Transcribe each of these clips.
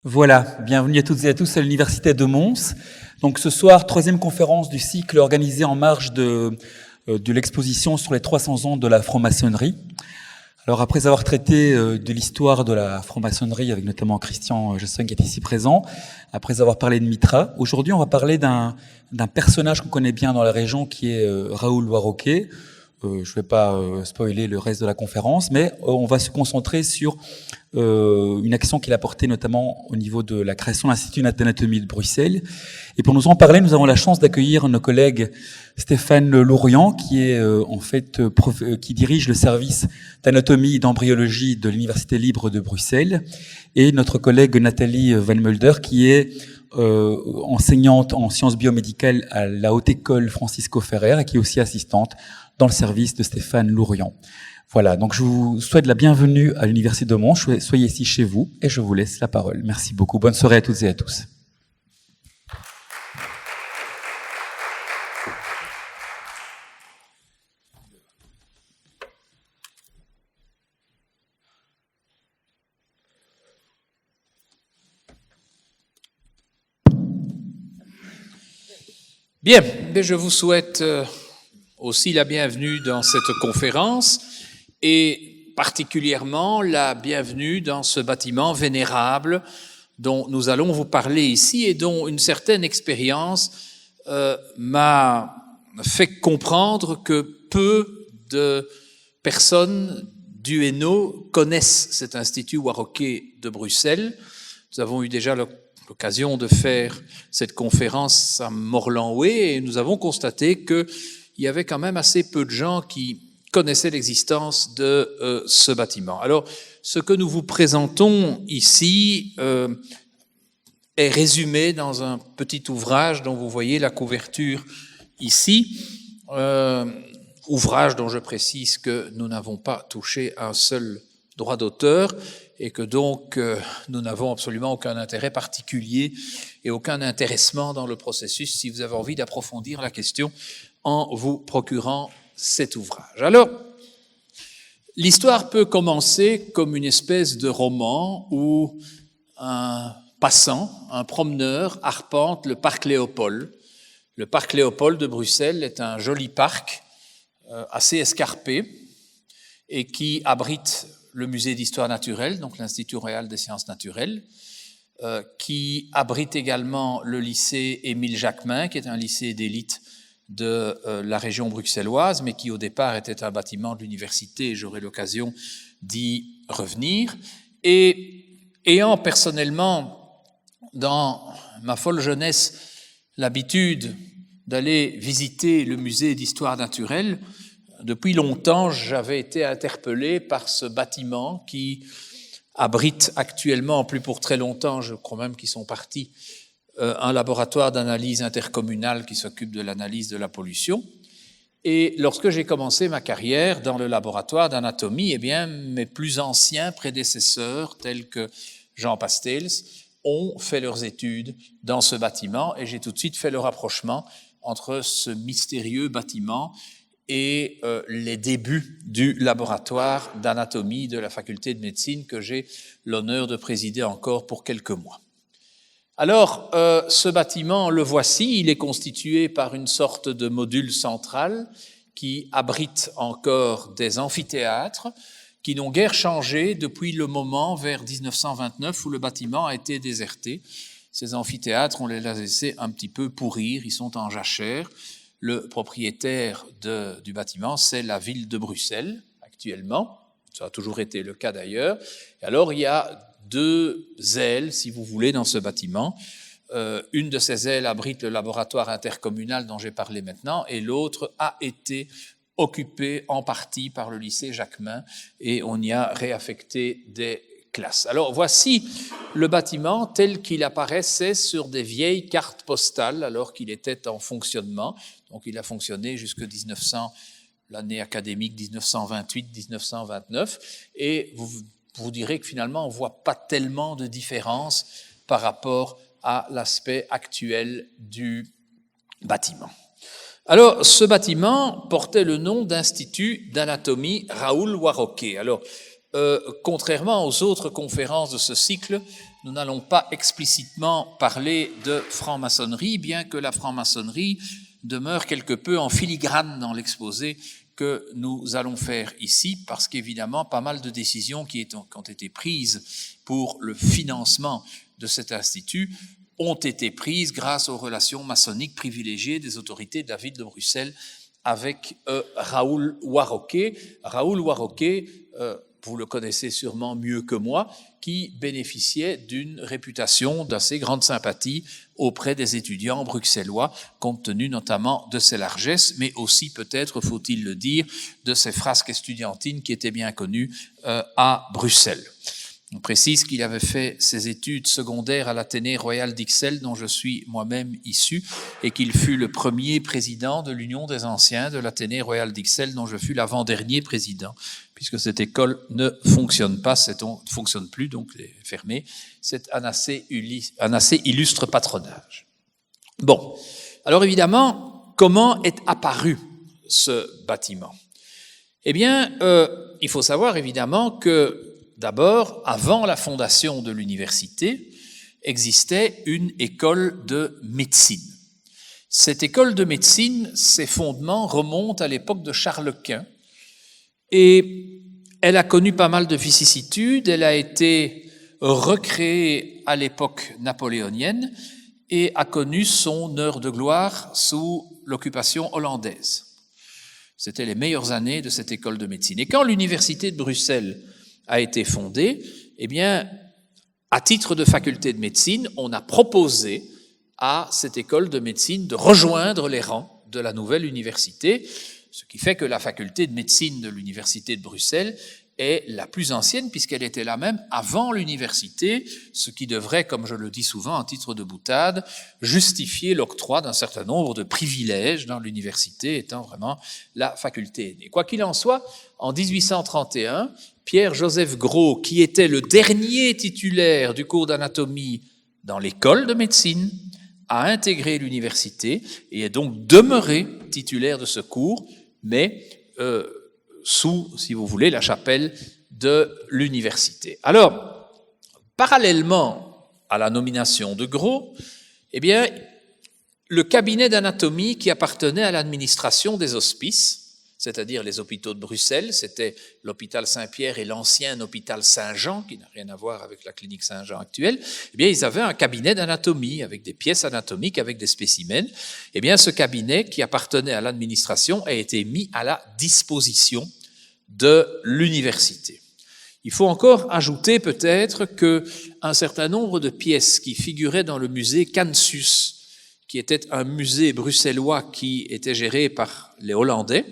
Voilà, bienvenue à toutes et à tous à l'Université de Mons. Donc ce soir, troisième conférence du cycle organisée en marge de l'exposition sur les 300 ans de la franc-maçonnerie. Alors après avoir traité de l'histoire de la franc-maçonnerie avec notamment Christian Gesson qui est ici présent, après avoir parlé de Mitra, aujourd'hui on va parler d'un personnage qu'on connaît bien dans la région qui est Raoul Warroquet. Je ne vais pas spoiler le reste de la conférence, mais on va se concentrer sur une action qu'il a portée notamment au niveau de la création de l'Institut d'anatomie de Bruxelles. Et pour nous en parler, nous avons la chance d'accueillir nos collègues Stéphane Lourian, qui est qui dirige le service d'anatomie et d'embryologie de l'Université libre de Bruxelles, et notre collègue Nathalie Van Mulder, qui est enseignante en sciences biomédicales à la Haute École Francisco Ferrer et qui est aussi assistante dans le service de Stéphane Lourian. Voilà, donc je vous souhaite la bienvenue à l'Université de Mons. Soyez ici chez vous et je vous laisse la parole. Merci beaucoup. Bonne soirée à toutes et à tous. Bien, je vous souhaite aussi la bienvenue dans cette conférence et particulièrement la bienvenue dans ce bâtiment vénérable dont nous allons vous parler ici et dont une certaine expérience m'a fait comprendre que peu de personnes du Hainaut connaissent cet Institut Warroquet de Bruxelles. Nous avons eu déjà l'occasion de faire cette conférence à Morlanway et nous avons constaté qu'il y avait quand même assez peu de gens qui connaissaient l'existence de ce bâtiment. Alors, ce que nous vous présentons ici est résumé dans un petit ouvrage dont vous voyez la couverture ici, ouvrage dont je précise que nous n'avons pas touché un seul droit d'auteur et que donc nous n'avons absolument aucun intérêt particulier et aucun intéressement dans le processus si vous avez envie d'approfondir la question en vous procurant cet ouvrage. Alors, l'histoire peut commencer comme une espèce de roman où un passant, un promeneur, arpente le parc Léopold. Le parc Léopold de Bruxelles est un joli parc assez escarpé et qui abrite le musée d'histoire naturelle, donc l'Institut royal des sciences naturelles, qui abrite également le lycée Émile Jacquemin, qui est un lycée d'élite de la région bruxelloise, mais qui au départ était un bâtiment de l'université, et j'aurai l'occasion d'y revenir. Et ayant personnellement, dans ma folle jeunesse, l'habitude d'aller visiter le musée d'histoire naturelle, depuis longtemps, j'avais été interpellé par ce bâtiment qui abrite actuellement, plus pour très longtemps, je crois même qu'ils sont partis, un laboratoire d'analyse intercommunale qui s'occupe de l'analyse de la pollution. Et lorsque j'ai commencé ma carrière dans le laboratoire d'anatomie, eh bien, mes plus anciens prédécesseurs, tels que Jean Pastels, ont fait leurs études dans ce bâtiment et j'ai tout de suite fait le rapprochement entre ce mystérieux bâtiment et les débuts du laboratoire d'anatomie de la faculté de médecine que j'ai l'honneur de présider encore pour quelques mois. Alors, ce bâtiment, le voici, il est constitué par une sorte de module central qui abrite encore des amphithéâtres qui n'ont guère changé depuis le moment vers 1929 où le bâtiment a été déserté. Ces amphithéâtres, on les a laissés un petit peu pourrir, ils sont en jachère. Le propriétaire du bâtiment, c'est la ville de Bruxelles, actuellement. Ça a toujours été le cas d'ailleurs. Et alors, il y a deux ailes, si vous voulez, dans ce bâtiment. Une de ces ailes abrite le laboratoire intercommunal dont j'ai parlé maintenant, et l'autre a été occupée en partie par le lycée Jacquemin, et on y a réaffecté des classes. Alors, voici le bâtiment tel qu'il apparaissait sur des vieilles cartes postales alors qu'il était en fonctionnement. Donc, il a fonctionné jusque 1900, l'année académique 1928-1929. Et vous direz que finalement, on ne voit pas tellement de différence par rapport à l'aspect actuel du bâtiment. Alors, ce bâtiment portait le nom d'Institut d'anatomie Raoul Warroquet. Alors, contrairement aux autres conférences de ce cycle, nous n'allons pas explicitement parler de franc-maçonnerie, bien que la franc-maçonnerie demeure quelque peu en filigrane dans l'exposé que nous allons faire ici, parce qu'évidemment, pas mal de décisions qui ont été prises pour le financement de cet institut ont été prises grâce aux relations maçonniques privilégiées des autorités de la ville de Bruxelles avec Raoul Warroquet. Raoul Warroquet, vous le connaissez sûrement mieux que moi, qui bénéficiait d'une réputation d'assez grande sympathie auprès des étudiants bruxellois, compte tenu notamment de ses largesses, mais aussi peut-être, faut-il le dire, de ses frasques estudiantines qui étaient bien connues à Bruxelles. On précise qu'il avait fait ses études secondaires à l'Athénée Royal d'Ixelles, dont je suis moi-même issu, et qu'il fut le premier président de l'Union des Anciens de l'Athénée Royal d'Ixelles, dont je fus l'avant-dernier président, puisque cette école ne fonctionne pas, ne fonctionne plus, donc elle est fermée. C'est un assez illustre patronage. Bon, alors évidemment, comment est apparu ce bâtiment? Eh bien, il faut savoir évidemment que d'abord, avant la fondation de l'université, existait une école de médecine. Cette école de médecine, ses fondements remontent à l'époque de Charles Quint et elle a connu pas mal de vicissitudes, elle a été recréée à l'époque napoléonienne et a connu son heure de gloire sous l'occupation hollandaise. C'était les meilleures années de cette école de médecine. Et quand l'université de Bruxelles a été fondée, eh bien, à titre de faculté de médecine, on a proposé à cette école de médecine de rejoindre les rangs de la nouvelle université, ce qui fait que la faculté de médecine de l'université de Bruxelles est la plus ancienne puisqu'elle était là même avant l'université, ce qui devrait, comme je le dis souvent en titre de boutade, justifier l'octroi d'un certain nombre de privilèges dans l'université étant vraiment la faculté aînée. Quoi qu'il en soit, en 1831, Pierre-Joseph Gros, qui était le dernier titulaire du cours d'anatomie dans l'école de médecine, a intégré l'université et est donc demeuré titulaire de ce cours, mais sous, si vous voulez, la chapelle de l'université. Alors, parallèlement à la nomination de Gros, eh bien, le cabinet d'anatomie qui appartenait à l'administration des hospices, c'est-à-dire les hôpitaux de Bruxelles, c'était l'hôpital Saint-Pierre et l'ancien hôpital Saint-Jean, qui n'a rien à voir avec la clinique Saint-Jean actuelle, eh bien, ils avaient un cabinet d'anatomie avec des pièces anatomiques, avec des spécimens. Eh bien, ce cabinet qui appartenait à l'administration a été mis à la disposition de l'université. Il faut encore ajouter peut-être qu'un certain nombre de pièces qui figuraient dans le musée Cansus, qui était un musée bruxellois qui était géré par les Hollandais,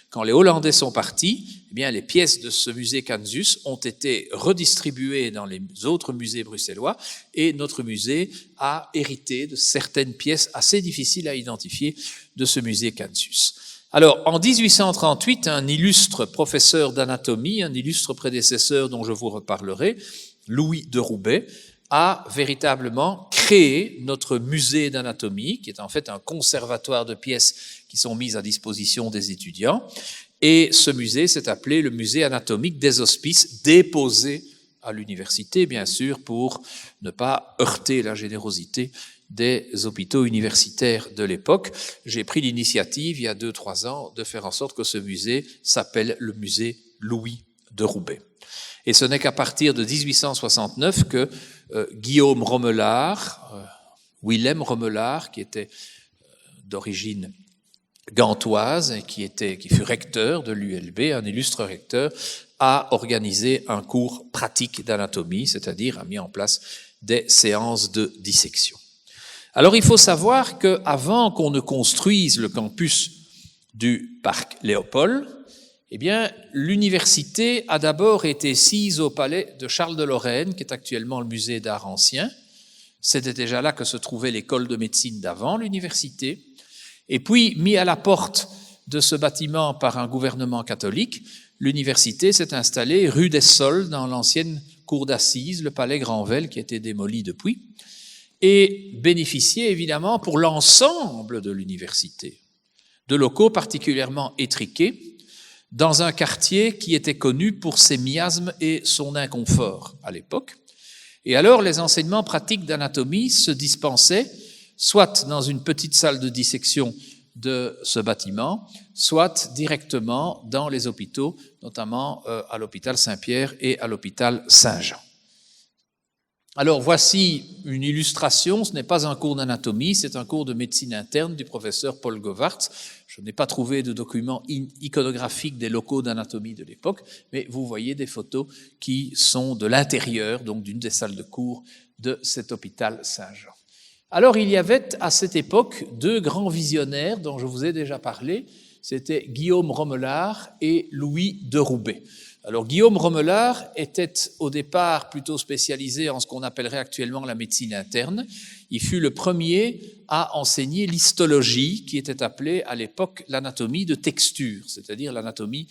quand les Hollandais sont partis, eh bien, les pièces de ce musée Cansus ont été redistribuées dans les autres musées bruxellois et notre musée a hérité de certaines pièces assez difficiles à identifier de ce musée Cansus. Alors, en 1838, un illustre professeur d'anatomie, un illustre prédécesseur dont je vous reparlerai, Louis de Roubaix, a véritablement créé notre musée d'anatomie, qui est en fait un conservatoire de pièces qui sont mises à disposition des étudiants. Et ce musée s'est appelé le musée anatomique des hospices, déposé à l'université, bien sûr, pour ne pas heurter la générosité des hôpitaux universitaires de l'époque. J'ai pris l'initiative, il y a 2-3 ans, de faire en sorte que ce musée s'appelle le musée Louis de Roubaix. Et ce n'est qu'à partir de 1869 que Guillaume Romelard, Willem Romelard, qui était d'origine gantoise et qui fut recteur de l'ULB, un illustre recteur, a organisé un cours pratique d'anatomie, c'est-à-dire a mis en place des séances de dissection. Alors il faut savoir qu'avant qu'on ne construise le campus du parc Léopold, eh bien, l'université a d'abord été sise au palais de Charles de Lorraine, qui est actuellement le musée d'art ancien. C'était déjà là que se trouvait l'école de médecine d'avant l'université. Et puis, mis à la porte de ce bâtiment par un gouvernement catholique, l'université s'est installée rue des Sols, dans l'ancienne cour d'assises, le palais Granvelle, qui a été démoli depuis, et bénéficiait évidemment pour l'ensemble de l'université de locaux particulièrement étriqués, dans un quartier qui était connu pour ses miasmes et son inconfort à l'époque. Et alors, les enseignements pratiques d'anatomie se dispensaient soit dans une petite salle de dissection de ce bâtiment, soit directement dans les hôpitaux, notamment à l'hôpital Saint-Pierre et à l'hôpital Saint-Jean. Alors voici une illustration, ce n'est pas un cours d'anatomie, c'est un cours de médecine interne du professeur Paul Govaerts. Je n'ai pas trouvé de documents iconographiques des locaux d'anatomie de l'époque, mais vous voyez des photos qui sont de l'intérieur, donc d'une des salles de cours de cet hôpital Saint-Jean. Alors il y avait à cette époque deux grands visionnaires dont je vous ai déjà parlé, c'était Guillaume Romelard et Louis de Roubaix. Alors Guillaume Romelard était au départ plutôt spécialisé en ce qu'on appellerait actuellement la médecine interne. Il fut le premier à enseigner l'histologie, qui était appelée à l'époque l'anatomie de texture, c'est-à-dire l'anatomie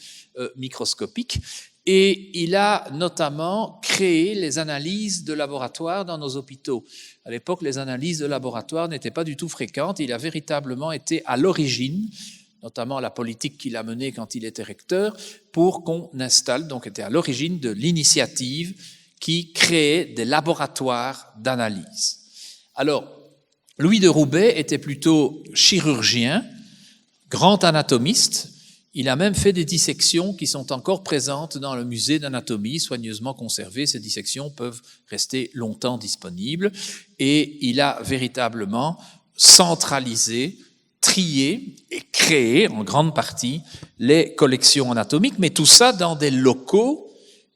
microscopique. Et il a notamment créé les analyses de laboratoire dans nos hôpitaux. À l'époque, les analyses de laboratoire n'étaient pas du tout fréquentes. Il a véritablement été à l'origine, notamment la politique qu'il a menée quand il était recteur, pour qu'on installe, donc était à l'origine de l'initiative qui créait des laboratoires d'analyse. Alors, Louis de Roubaix était plutôt chirurgien, grand anatomiste. Il a même fait des dissections qui sont encore présentes dans le musée d'anatomie, soigneusement conservées. Ces dissections peuvent rester longtemps disponibles. Et il a véritablement centralisé, trié et créé en grande partie les collections anatomiques, mais tout ça dans des locaux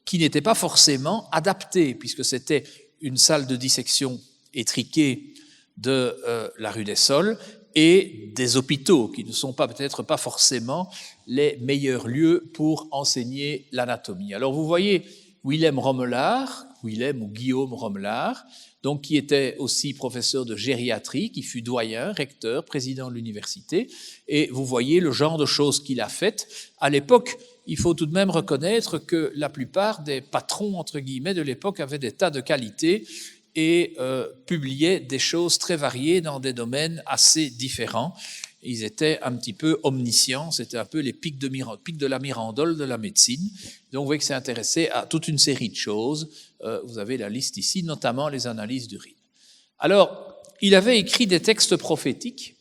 qui n'étaient pas forcément adaptés, puisque c'était une salle de dissection étriquée de la rue des Sols et des hôpitaux qui ne sont pas peut-être pas forcément les meilleurs lieux pour enseigner l'anatomie. Alors vous voyez Willem Romelard, Willem ou Guillaume Romelard, donc qui était aussi professeur de gériatrie, qui fut doyen, recteur, président de l'université, et vous voyez le genre de choses qu'il a faites. À l'époque, il faut tout de même reconnaître que la plupart des patrons, entre guillemets, de l'époque avaient des tas de qualités et publiaient des choses très variées dans des domaines assez différents. Ils étaient un petit peu omniscients, c'était un peu les pics de la Mirandole de la médecine. Donc vous voyez que c'est intéressé à toute une série de choses. Vous avez la liste ici, notamment les analyses d'urine. Alors, il avait écrit des textes prophétiques.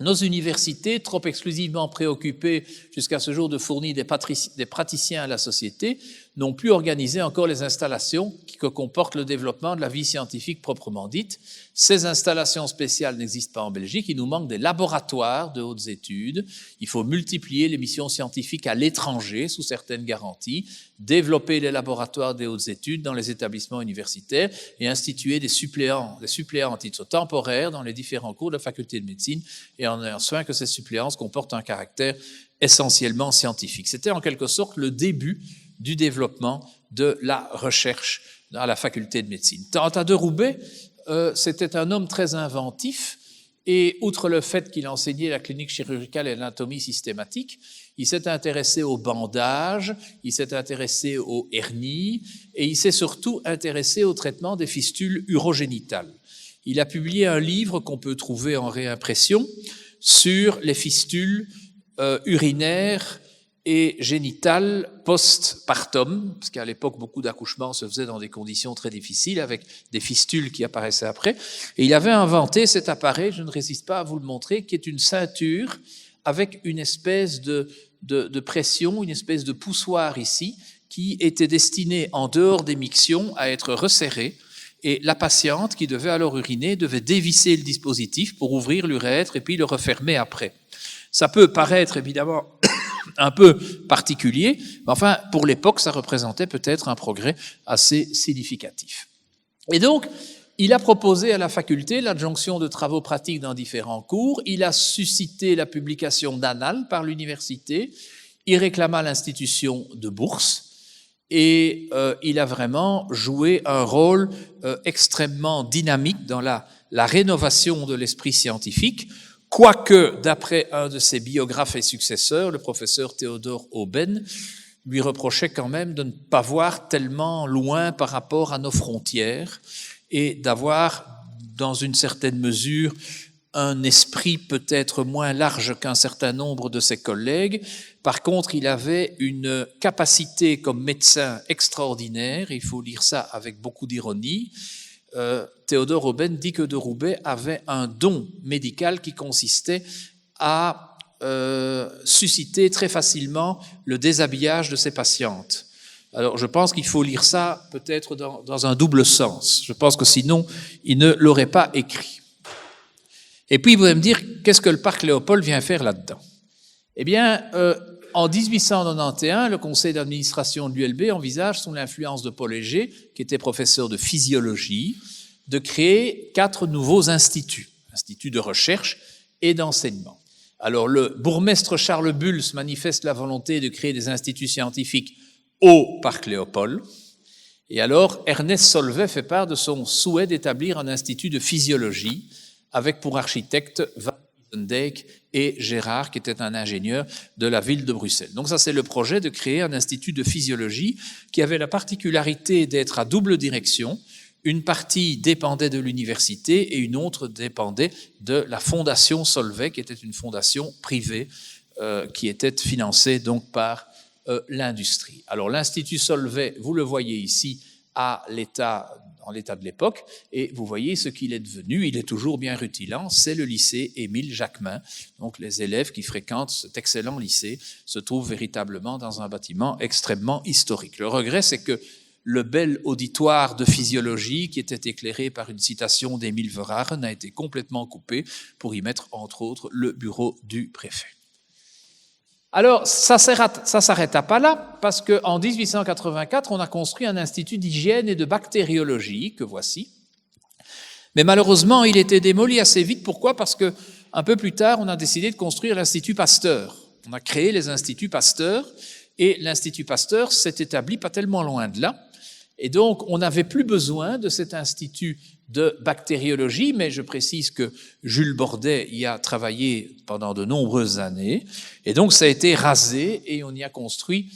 Nos universités, trop exclusivement préoccupées jusqu'à ce jour de fournir des praticiens à la société, n'ont plus organisé encore les installations que comporte le développement de la vie scientifique proprement dite. Ces installations spéciales n'existent pas en Belgique. Il nous manque des laboratoires de hautes études. Il faut multiplier les missions scientifiques à l'étranger sous certaines garanties, développer les laboratoires des hautes études dans les établissements universitaires et instituer des suppléants en titre temporaire dans les différents cours de la faculté de médecine et en ayant soin que ces suppléances comportent un caractère essentiellement scientifique. C'était en quelque sorte le début du développement de la recherche à la faculté de médecine. Quant à de Roubaix, c'était un homme très inventif et outre le fait qu'il enseignait la clinique chirurgicale et l'anatomie systématique, il s'est intéressé au bandage, il s'est intéressé aux hernies et il s'est surtout intéressé au traitement des fistules urogénitales. Il a publié un livre qu'on peut trouver en réimpression sur les fistules urinaires et génitales post-partum, parce qu'à l'époque, beaucoup d'accouchements se faisaient dans des conditions très difficiles, avec des fistules qui apparaissaient après. Et il avait inventé cet appareil, je ne résiste pas à vous le montrer, qui est une ceinture avec une espèce de pression, une espèce de poussoir ici, qui était destinée, en dehors des mictions, à être resserrée. Et la patiente, qui devait alors uriner, devait dévisser le dispositif pour ouvrir l'urètre et puis le refermer après. Ça peut paraître évidemment un peu particulier, mais enfin, pour l'époque, ça représentait peut-être un progrès assez significatif. Et donc, il a proposé à la faculté l'adjonction de travaux pratiques dans différents cours, il a suscité la publication d'annales par l'université, il réclama l'institution de bourses, et il a vraiment joué un rôle extrêmement dynamique dans la rénovation de l'esprit scientifique, quoique, d'après un de ses biographes et successeurs, le professeur Théodore Aubaine, lui reprochait quand même de ne pas voir tellement loin par rapport à nos frontières et d'avoir, dans une certaine mesure, un esprit peut-être moins large qu'un certain nombre de ses collègues. Par contre, il avait une capacité comme médecin extraordinaire, il faut lire ça avec beaucoup d'ironie. Théodore Oben dit que de Roubaix avait un don médical qui consistait à susciter très facilement le déshabillage de ses patientes. Alors, je pense qu'il faut lire ça peut-être dans un double sens. Je pense que sinon, il ne l'aurait pas écrit. Et puis, vous allez me dire, qu'est-ce que le parc Léopold vient faire là-dedans? Eh bien, en 1891, le conseil d'administration de l'ULB envisage, sous l'influence de Paul Léger, qui était professeur de physiologie, de créer 4 nouveaux instituts de recherche et d'enseignement. Alors, le bourgmestre Charles Bulls manifeste la volonté de créer des instituts scientifiques au parc Léopold. Et alors, Ernest Solvay fait part de son souhait d'établir un institut de physiologie avec pour architecte Van Dijk et Gérard, qui était un ingénieur de la ville de Bruxelles. Donc ça, c'est le projet de créer un institut de physiologie qui avait la particularité d'être à double direction. Une partie dépendait de l'université et une autre dépendait de la fondation Solvay, qui était une fondation privée qui était financée donc par l'industrie. Alors l'Institut Solvay, vous le voyez ici, en l'état de l'époque, et vous voyez ce qu'il est devenu. Il est toujours bien rutilant, c'est le lycée Émile Jacquemin. Donc les élèves qui fréquentent cet excellent lycée se trouvent véritablement dans un bâtiment extrêmement historique. Le regret, c'est que le bel auditoire de physiologie, qui était éclairé par une citation d'Émile Verhaeren, a été complètement coupé pour y mettre, entre autres, le bureau du préfet. Alors, ça s'arrêta pas là, parce qu'en 1884, on a construit un institut d'hygiène et de bactériologie, que voici. Mais malheureusement, il était démoli assez vite. Pourquoi? Parce que un peu plus tard, on a décidé de construire l'Institut Pasteur. On a créé les Instituts Pasteur, et l'Institut Pasteur s'est établi pas tellement loin de là. Et donc, on n'avait plus besoin de cet institut de bactériologie, mais je précise que Jules Bordet y a travaillé pendant de nombreuses années. Et donc, ça a été rasé et on y a construit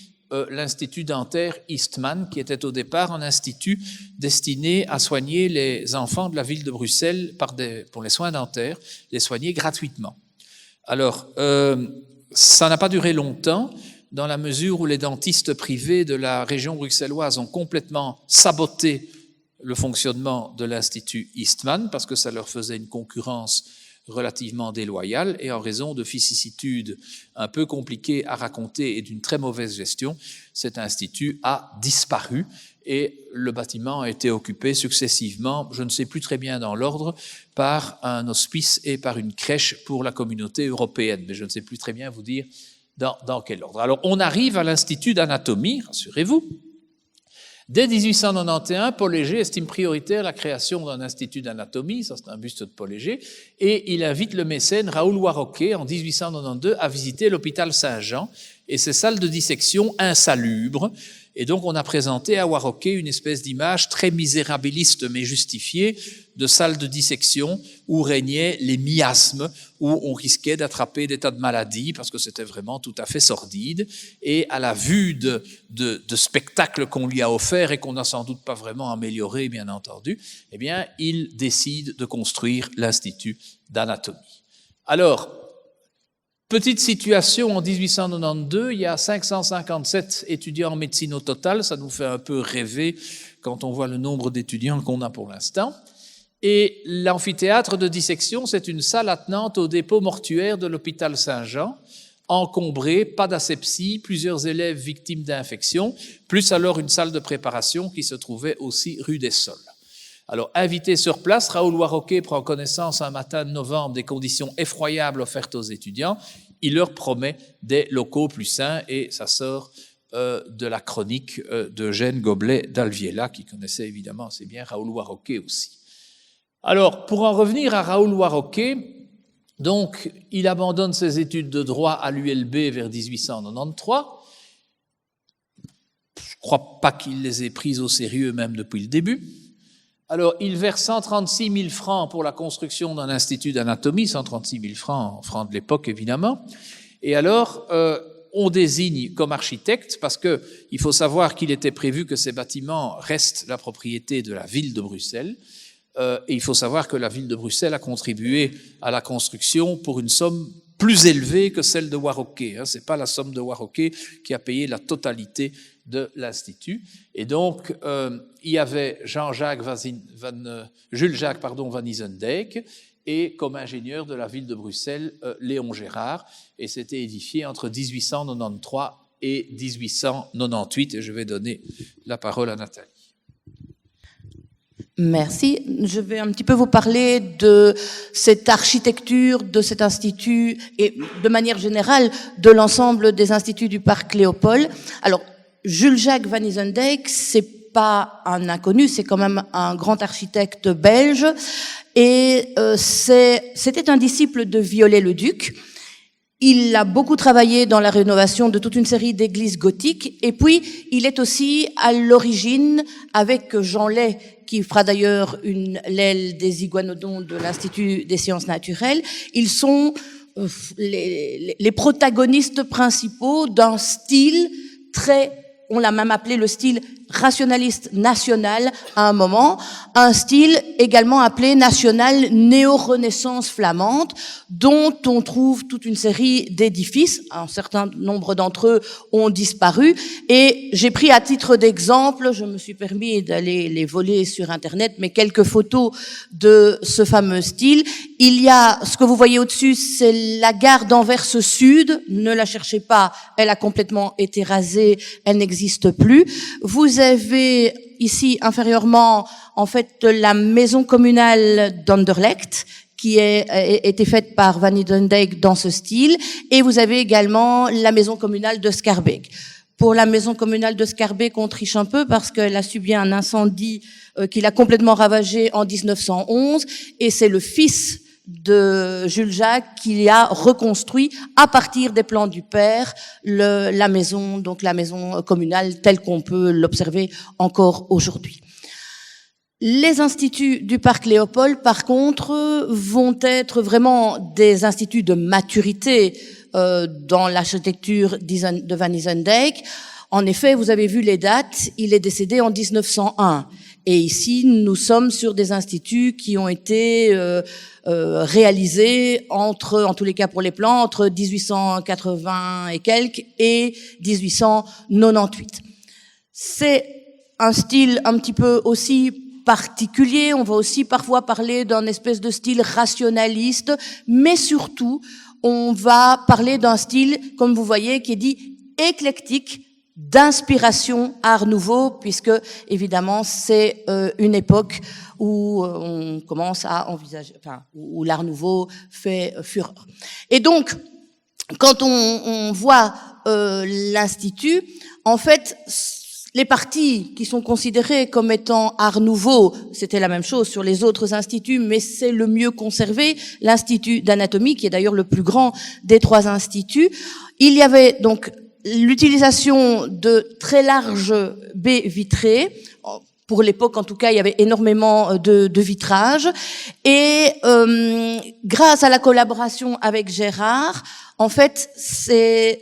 l'Institut dentaire Eastman, qui était au départ un institut destiné à soigner les enfants de la ville de Bruxelles pour les soins dentaires, les soigner gratuitement. Alors, ça n'a pas duré longtemps, dans la mesure où les dentistes privés de la région bruxelloise ont complètement saboté le fonctionnement de l'Institut Eastman, parce que ça leur faisait une concurrence relativement déloyale, et en raison de vicissitudes un peu compliquées à raconter et d'une très mauvaise gestion, cet institut a disparu, et le bâtiment a été occupé successivement, je ne sais plus très bien dans l'ordre, par un hospice et par une crèche pour la communauté européenne, mais je ne sais plus très bien vous dire dans quel ordre. Alors, on arrive à l'Institut d'anatomie, rassurez-vous. Dès 1891, Paul Léger estime prioritaire la création d'un institut d'anatomie, ça c'est un buste de Paul Léger, et il invite le mécène Raoul Warroquet en 1892 à visiter l'hôpital Saint-Jean et ses salles de dissection insalubres. Et donc on a présenté à Warroquet une espèce d'image très misérabiliste mais justifiée de salles de dissection où régnaient les miasmes, où on risquait d'attraper des tas de maladies parce que c'était vraiment tout à fait sordide. Et à la vue de spectacles qu'on lui a offerts et qu'on n'a sans doute pas vraiment amélioré, bien entendu, eh bien, il décide de construire l'Institut d'anatomie. Alors, petite situation, en 1892, il y a 557 étudiants en médecine au total, ça nous fait un peu rêver quand on voit le nombre d'étudiants qu'on a pour l'instant. Et l'amphithéâtre de dissection, c'est une salle attenante au dépôt mortuaire de l'hôpital Saint-Jean, encombré, pas d'asepsie, plusieurs élèves victimes d'infections, plus alors une salle de préparation qui se trouvait aussi rue des Sols. Alors, invité sur place, Raoul Warroquet prend connaissance un matin de novembre des conditions effroyables offertes aux étudiants. Il leur promet des locaux plus sains et ça sort de la chronique d'Eugène Goblet d'Alviela, qui connaissait évidemment assez bien Raoul Warroquet aussi. Alors, pour en revenir à Raoul Warroquet, donc, il abandonne ses études de droit à l'ULB vers 1893. Je ne crois pas qu'il les ait prises au sérieux même depuis le début. Alors, il verse 136 000 francs pour la construction d'un institut d'anatomie, 136 000 francs, francs de l'époque évidemment. Et alors, on désigne comme architecte, parce que il faut savoir qu'il était prévu que ces bâtiments restent la propriété de la ville de Bruxelles, Et il faut savoir que la ville de Bruxelles a contribué à la construction pour une somme plus élevée que celle de Warroquet. C'est pas la somme de Warroquet qui a payé la totalité de l'Institut. Et donc, il y avait Jules-Jacques Van Isendijk et comme ingénieur de la ville de Bruxelles, Léon Gérard. Et c'était édifié entre 1893 et 1898. Et je vais donner la parole à Nathalie. Merci. Je vais un petit peu vous parler de cette architecture, de cet institut et de manière générale de l'ensemble des instituts du parc Léopold. Alors, Jules-Jacques Van Isendijk, c'est pas un inconnu, c'est quand même un grand architecte belge et c'était un disciple de Viollet-le-Duc. Il a beaucoup travaillé dans la rénovation de toute une série d'églises gothiques et puis il est aussi à l'origine avec Jean Lay, qui fera d'ailleurs l'aile des iguanodons de l'Institut des sciences naturelles. Ils sont les protagonistes principaux d'un style on l'a même appelé le style rationaliste national à un moment, un style également appelé national néo-renaissance flamande, dont on trouve toute une série d'édifices. Un certain nombre d'entre eux ont disparu et j'ai pris à titre d'exemple, je me suis permis d'aller les voler sur Internet, mais quelques photos de ce fameux style. Il y a, ce que vous voyez au-dessus, c'est la gare d'Anvers Sud. Ne la cherchez pas, elle a complètement été rasée, elle n'existe plus. Vous avez ici inférieurement, en fait, la maison communale d'Anderlecht, qui a été faite par Van Isendijk dans ce style, et vous avez également la maison communale de Schaerbeek. Pour la maison communale de Schaerbeek, on triche un peu parce qu'elle a subi un incendie qui l'a complètement ravagée en 1911, et c'est le fils de Jules Jacques qui a reconstruit à partir des plans du père la maison communale telle qu'on peut l'observer encore aujourd'hui. Les instituts du parc Léopold, par contre, vont être vraiment des instituts de maturité dans l'architecture de Van Isendijk. En effet, vous avez vu les dates, il est décédé en 1901. Et ici, nous sommes sur des instituts qui ont été réalisés en tous les cas pour les plans, entre 1880 et quelques et 1898. C'est un style un petit peu aussi particulier, on va aussi parfois parler d'un espèce de style rationaliste, mais surtout, on va parler d'un style, comme vous voyez, qui est dit éclectique, d'inspiration Art Nouveau, puisque évidemment c'est une époque où on commence à envisager, où l'Art Nouveau fait fureur. Et donc, quand on voit l'Institut, en fait, les parties qui sont considérées comme étant Art Nouveau, c'était la même chose sur les autres instituts, mais c'est le mieux conservé, l'Institut d'anatomie, qui est d'ailleurs le plus grand des trois instituts. Il y avait donc l'utilisation de très larges baies vitrées. Pour l'époque, en tout cas, il y avait énormément de vitrages. Et grâce à la collaboration avec Gérard, en fait, ces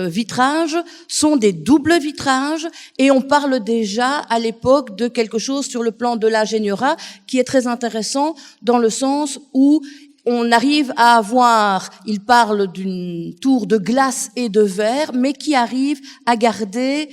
vitrages sont des doubles vitrages et on parle déjà à l'époque de quelque chose sur le plan de l'ingénierat qui est très intéressant dans le sens où on arrive à avoir, il parle d'une tour de glace et de verre, mais qui arrive à garder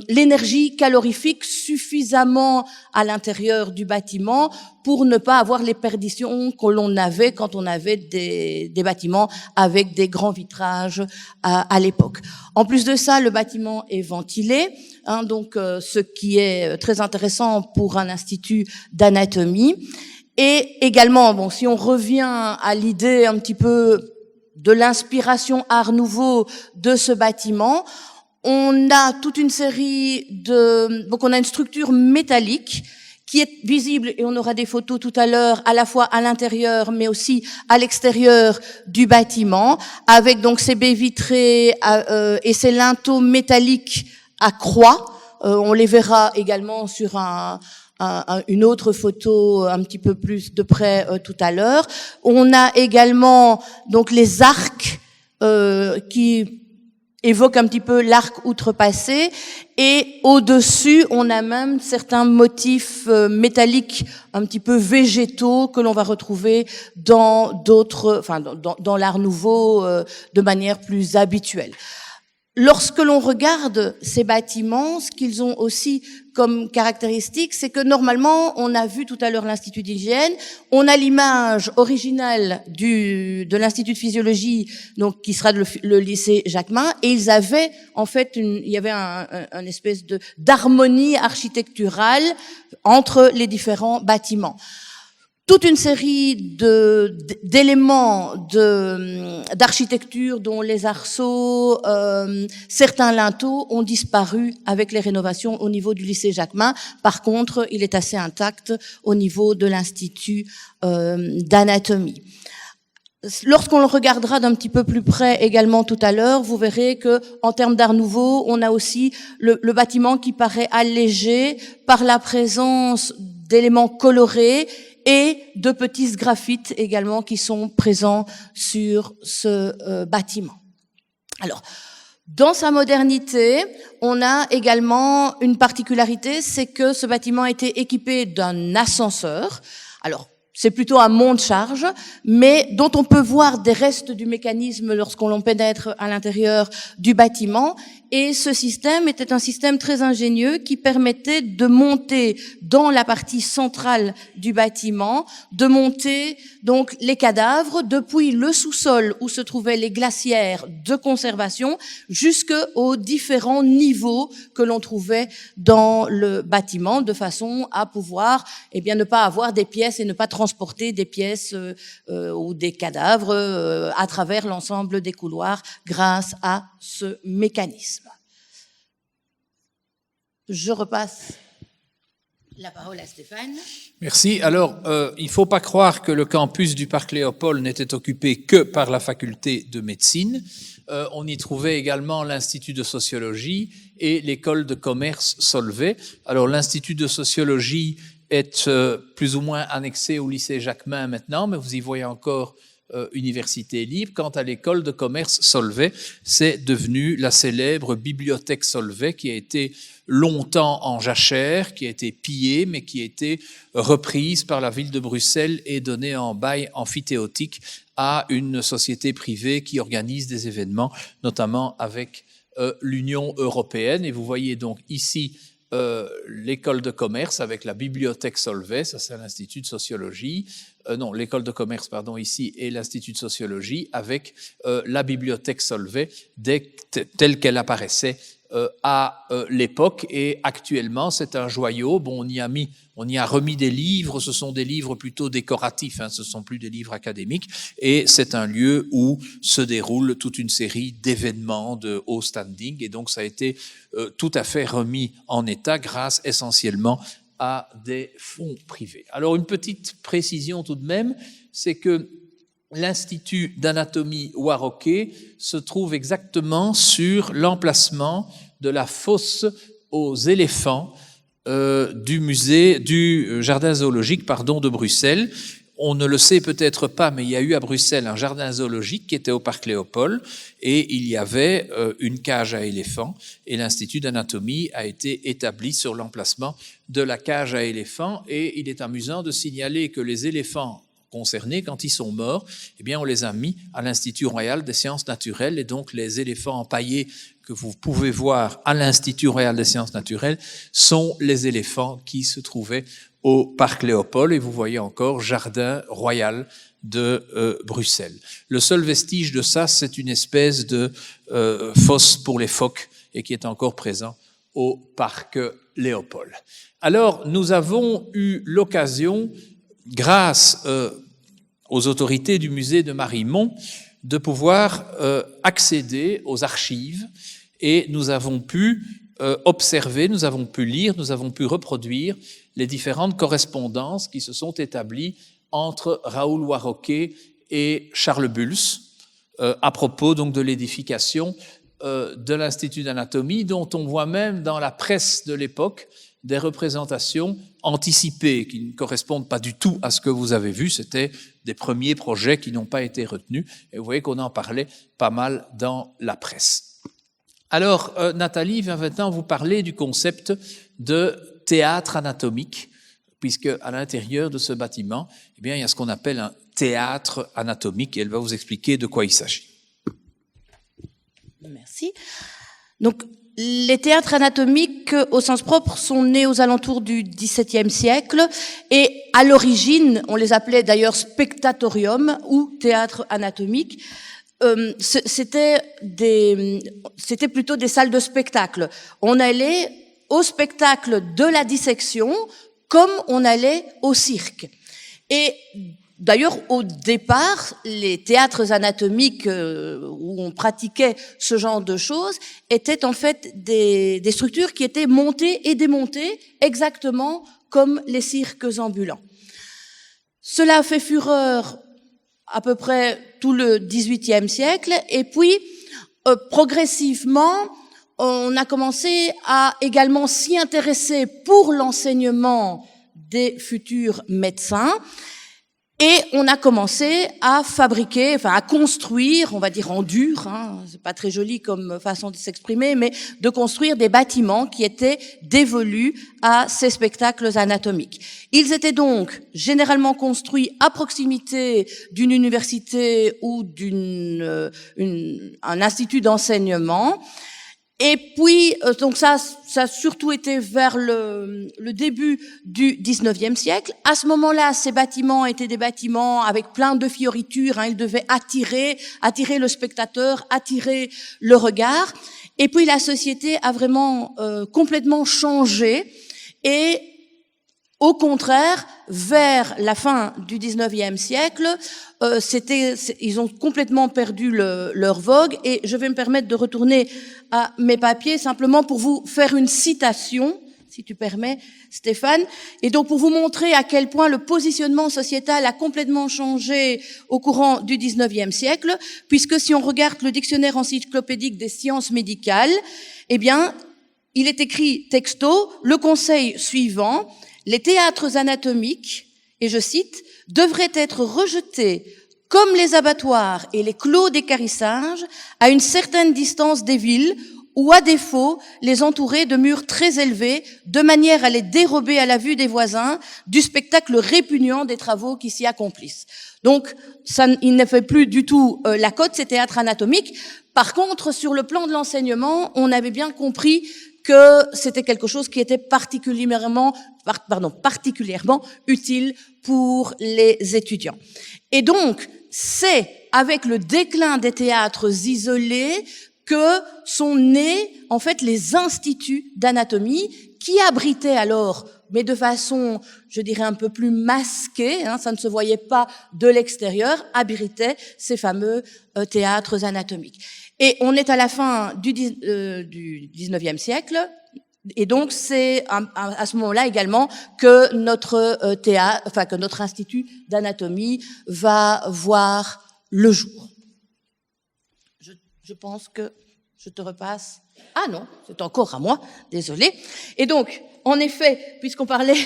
l'énergie calorifique suffisamment à l'intérieur du bâtiment pour ne pas avoir les perditions que l'on avait quand on avait des bâtiments avec des grands vitrages à l'époque. En plus de ça, le bâtiment est ventilé, donc ce qui est très intéressant pour un institut d'anatomie. Et également, bon, si on revient à l'idée un petit peu de l'inspiration Art Nouveau de ce bâtiment, on a toute une série donc on a une structure métallique qui est visible, et on aura des photos tout à l'heure, à la fois à l'intérieur, mais aussi à l'extérieur du bâtiment, avec donc ces baies vitrées et ces linteaux métalliques à croix. On les verra également sur une autre photo un petit peu plus de près tout à l'heure. On a également donc les arcs qui évoque un petit peu l'arc outrepassé, et au-dessus, on a même certains motifs métalliques un petit peu végétaux que l'on va retrouver dans d'autres, enfin dans l'art nouveau de manière plus habituelle. Lorsque l'on regarde ces bâtiments, ce qu'ils ont aussi comme caractéristique, c'est que normalement, on a vu tout à l'heure l'Institut d'hygiène, on a l'image originale de l'Institut de physiologie, donc qui sera le lycée Jacquemin, et ils avaient en fait il y avait un espèce d'harmonie architecturale entre les différents bâtiments. Toute une série d'éléments d'architecture, dont les arceaux, certains linteaux, ont disparu avec les rénovations au niveau du lycée Jacquemin. Par contre, il est assez intact au niveau de l'Institut d'anatomie. Lorsqu'on le regardera d'un petit peu plus près également tout à l'heure, vous verrez que, en termes d'art nouveau, on a aussi le bâtiment qui paraît allégé par la présence d'éléments colorés et de petits sgraffites également qui sont présents sur ce bâtiment. Alors, dans sa modernité, on a également une particularité, c'est que ce bâtiment a été équipé d'un ascenseur. Alors, c'est plutôt un monte-charge, mais dont on peut voir des restes du mécanisme lorsqu'on pénètre à l'intérieur du bâtiment. Et ce système était un système très ingénieux qui permettait de monter dans la partie centrale du bâtiment, de monter donc les cadavres depuis le sous-sol où se trouvaient les glacières de conservation jusqu'aux différents niveaux que l'on trouvait dans le bâtiment, de façon à pouvoir ne pas avoir des pièces et ne pas transporter des pièces ou des cadavres à travers l'ensemble des couloirs grâce à ce mécanisme. Je repasse la parole à Stéphane. Merci. Alors, il ne faut pas croire que le campus du Parc Léopold n'était occupé que par la faculté de médecine. On y trouvait également l'Institut de sociologie et l'école de commerce Solvay. Alors, l'Institut de sociologie est plus ou moins annexé au lycée Jacquemin maintenant, mais vous y voyez encore université libre. Quant à l'école de commerce Solvay, c'est devenu la célèbre bibliothèque Solvay qui a été longtemps en jachère, qui a été pillée, mais qui a été reprise par la ville de Bruxelles et donnée en bail amphithéotique à une société privée qui organise des événements, notamment avec l'Union européenne. Et vous voyez donc ici l'école de commerce avec la bibliothèque Solvay, ça c'est l'Institut de sociologie, l'école de commerce, pardon, ici, et l'Institut de sociologie avec la bibliothèque Solvay telle qu'elle apparaissait à l'époque, et actuellement c'est un joyau. Bon, on y a remis des livres, ce sont des livres plutôt décoratifs, ce sont plus des livres académiques, et c'est un lieu où se déroule toute une série d'événements de haut standing, et donc ça a été tout à fait remis en état grâce essentiellement à des fonds privés. Alors une petite précision tout de même, c'est que l'Institut d'anatomie Ouarocquet se trouve exactement sur l'emplacement de la fosse aux éléphants du jardin zoologique de Bruxelles. On ne le sait peut-être pas, mais il y a eu à Bruxelles un jardin zoologique qui était au Parc Léopold, et il y avait une cage à éléphants, et l'Institut d'anatomie a été établi sur l'emplacement de la cage à éléphants. Et il est amusant de signaler que les éléphants concernés, quand ils sont morts, on les a mis à l'Institut royal des sciences naturelles, et donc les éléphants empaillés que vous pouvez voir à l'Institut royal des sciences naturelles sont les éléphants qui se trouvaient au Parc Léopold, et vous voyez encore Jardin royal de Bruxelles. Le seul vestige de ça, c'est une espèce de fosse pour les phoques, et qui est encore présent au Parc Léopold. Alors, nous avons eu l'occasion, grâce aux autorités du musée de Marimont, de pouvoir accéder aux archives, et nous avons pu observer, nous avons pu lire, nous avons pu reproduire les différentes correspondances qui se sont établies entre Raoul Ouarocquet et Charles Bulls à propos donc de l'édification de l'Institut d'anatomie, dont on voit même dans la presse de l'époque des représentations anticipées qui ne correspondent pas du tout à ce que vous avez vu. C'était des premiers projets qui n'ont pas été retenus, et vous voyez qu'on en parlait pas mal dans la presse. Alors, Nathalie va maintenant vous parler du concept de théâtre anatomique, puisque à l'intérieur de ce bâtiment, eh bien, il y a ce qu'on appelle un théâtre anatomique, et elle va vous expliquer de quoi il s'agit. Merci. Donc, les théâtres anatomiques, au sens propre, sont nés aux alentours du XVIIe siècle, et à l'origine, on les appelait d'ailleurs spectatorium ou théâtre anatomique. C'était plutôt des salles de spectacle. On allait au spectacle de la dissection comme on allait au cirque. Et d'ailleurs, au départ, les théâtres anatomiques où on pratiquait ce genre de choses étaient en fait des structures qui étaient montées et démontées exactement comme les cirques ambulants. Cela a fait fureur à peu près tout le XVIIIe siècle, et puis progressivement, on a commencé à également s'y intéresser pour l'enseignement des futurs médecins, et on a commencé à fabriquer, enfin à construire, on va dire en dur, c'est pas très joli comme façon de s'exprimer, mais de construire des bâtiments qui étaient dévolus à ces spectacles anatomiques. Ils étaient donc généralement construits à proximité d'une université ou d'un institut d'enseignement. Et puis, donc ça a surtout été vers le début du XIXe siècle. À ce moment-là, ces bâtiments étaient des bâtiments avec plein de fioritures. Ils devaient attirer le spectateur, attirer le regard. Et puis, la société a vraiment complètement changé. Et au contraire, vers la fin du XIXe siècle, ils ont complètement perdu leur vogue. Et je vais me permettre de retourner à mes papiers simplement pour vous faire une citation, si tu permets, Stéphane. Et donc pour vous montrer à quel point le positionnement sociétal a complètement changé au courant du XIXe siècle, puisque si on regarde le dictionnaire encyclopédique des sciences médicales, eh bien, il est écrit texto le conseil suivant: les théâtres anatomiques, et je cite, devraient être rejetés comme les abattoirs et les clos d'équarrissage à une certaine distance des villes, ou à défaut les entourer de murs très élevés, de manière à les dérober à la vue des voisins du spectacle répugnant des travaux qui s'y accomplissent. Donc, il ne fait plus du tout la cote, ces théâtres anatomiques. Par contre, sur le plan de l'enseignement, on avait bien compris que c'était quelque chose qui était particulièrement utile pour les étudiants. Et donc, c'est avec le déclin des théâtres isolés que sont nés, en fait, les instituts d'anatomie qui abritaient alors, mais de façon, je dirais, un peu plus masquée, ça ne se voyait pas de l'extérieur, abritaient ces fameux théâtres anatomiques. Et on est à la fin du 19e siècle, et donc c'est à ce moment-là également que notre que notre institut d'anatomie va voir le jour. Je pense que je te repasse. Ah non, c'est encore à moi, désolé. Et donc, en effet, puisqu'on parlait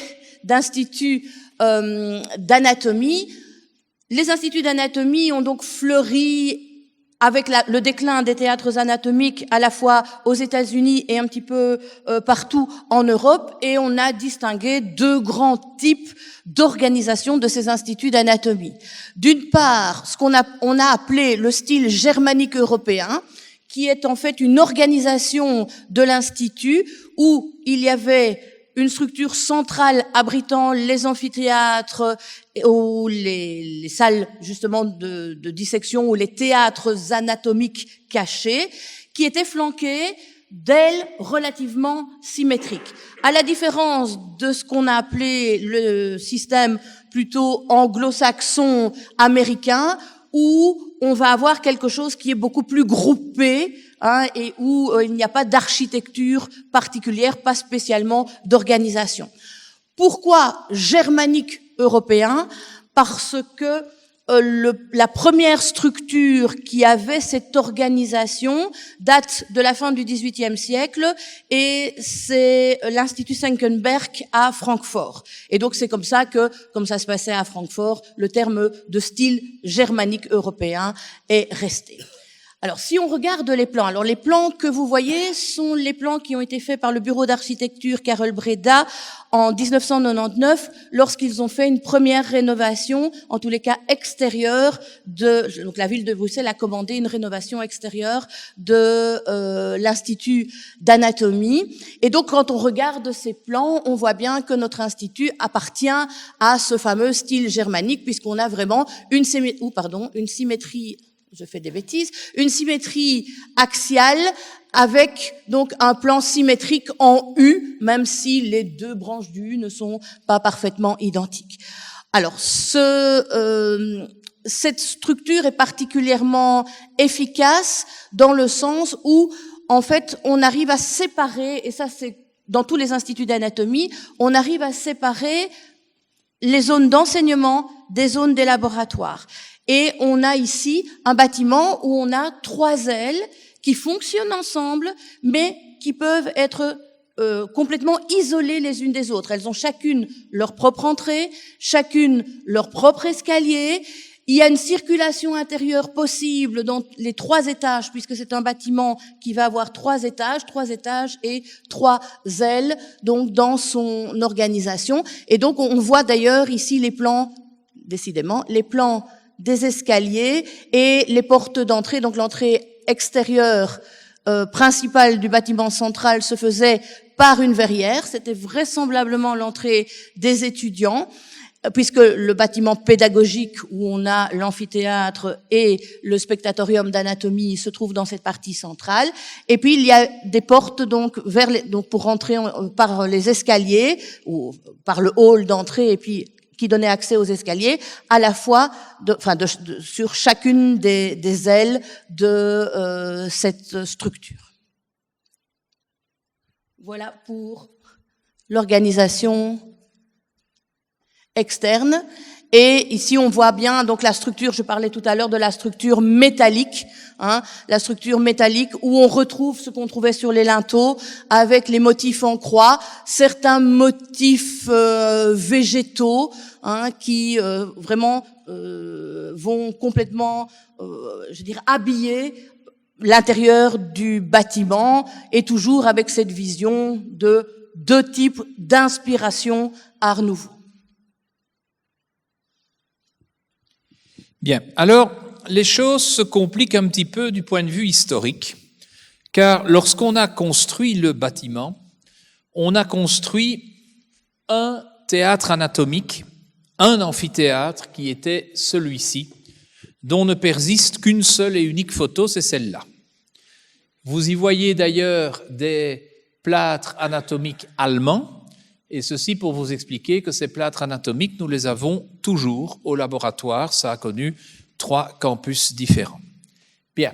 d'instituts d'anatomie, les instituts d'anatomie ont donc fleuri avec le déclin des théâtres anatomiques à la fois aux États-Unis et un petit peu partout en Europe, et on a distingué deux grands types d'organisation de ces instituts d'anatomie. D'une part, ce on a appelé le style germanique européen, qui est en fait une organisation de l'institut où il y avait une structure centrale abritant les amphithéâtres ou les salles justement de dissection ou les théâtres anatomiques cachés, qui étaient flanqués d'ailes relativement symétriques. À la différence de ce qu'on a appelé le système plutôt anglo-saxon américain, où on va avoir quelque chose qui est beaucoup plus groupé, et où il n'y a pas d'architecture particulière, pas spécialement d'organisation. Pourquoi germanique européen? Parce que la première structure qui avait cette organisation date de la fin du XVIIIe siècle, et c'est l'Institut Senckenberg à Francfort. Et donc c'est comme ça que, comme ça se passait à Francfort, le terme de style germanique européen est resté. Alors, si on regarde les plans, alors les plans que vous voyez sont les plans qui ont été faits par le bureau d'architecture Carole Breda en 1999, lorsqu'ils ont fait une première rénovation, en tous les cas extérieure, donc la ville de Bruxelles a commandé une rénovation extérieure de l'Institut d'anatomie. Et donc, quand on regarde ces plans, on voit bien que notre institut appartient à ce fameux style germanique, puisqu'on a vraiment une symétrie, je fais des bêtises, une symétrie axiale avec donc un plan symétrique en U, même si les deux branches du U ne sont pas parfaitement identiques. Alors, cette structure est particulièrement efficace dans le sens où, en fait, on arrive à séparer, et ça c'est dans tous les instituts d'anatomie, on arrive à séparer les zones d'enseignement des zones des laboratoires. Et on a ici un bâtiment où on a 3 ailes qui fonctionnent ensemble, mais qui peuvent être complètement isolées les unes des autres. Elles ont chacune leur propre entrée, chacune leur propre escalier. Il y a une circulation intérieure possible dans les 3 étages, puisque c'est un bâtiment qui va avoir 3 étages et 3 ailes, donc dans son organisation. Et donc on voit d'ailleurs ici les plans, décidément, les plans des escaliers et les portes d'entrée. Donc l'entrée extérieure principale du bâtiment central se faisait par une verrière. C'était vraisemblablement l'entrée des étudiants, puisque le bâtiment pédagogique où on a l'amphithéâtre et le spectatorium d'anatomie se trouve dans cette partie centrale. Et puis il y a des portes donc pour rentrer par les escaliers ou par le hall d'entrée et puis qui donnait accès aux escaliers, à la fois sur chacune des ailes de cette structure. Voilà pour l'organisation externe. Et ici, on voit bien donc la structure, je parlais tout à l'heure de la structure métallique, la structure métallique où on retrouve ce qu'on trouvait sur les linteaux avec les motifs en croix, certains motifs végétaux qui vraiment vont complètement, habiller l'intérieur du bâtiment et toujours avec cette vision de 2 types d'inspiration Art Nouveau. Bien, alors les choses se compliquent un petit peu du point de vue historique, car lorsqu'on a construit le bâtiment, on a construit un théâtre anatomique, un amphithéâtre qui était celui-ci, dont ne persiste qu'une seule et unique photo, c'est celle-là. Vous y voyez d'ailleurs des plâtres anatomiques allemands, et ceci pour vous expliquer que ces plâtres anatomiques, nous les avons toujours au laboratoire. Ça a connu 3 campus différents. Bien.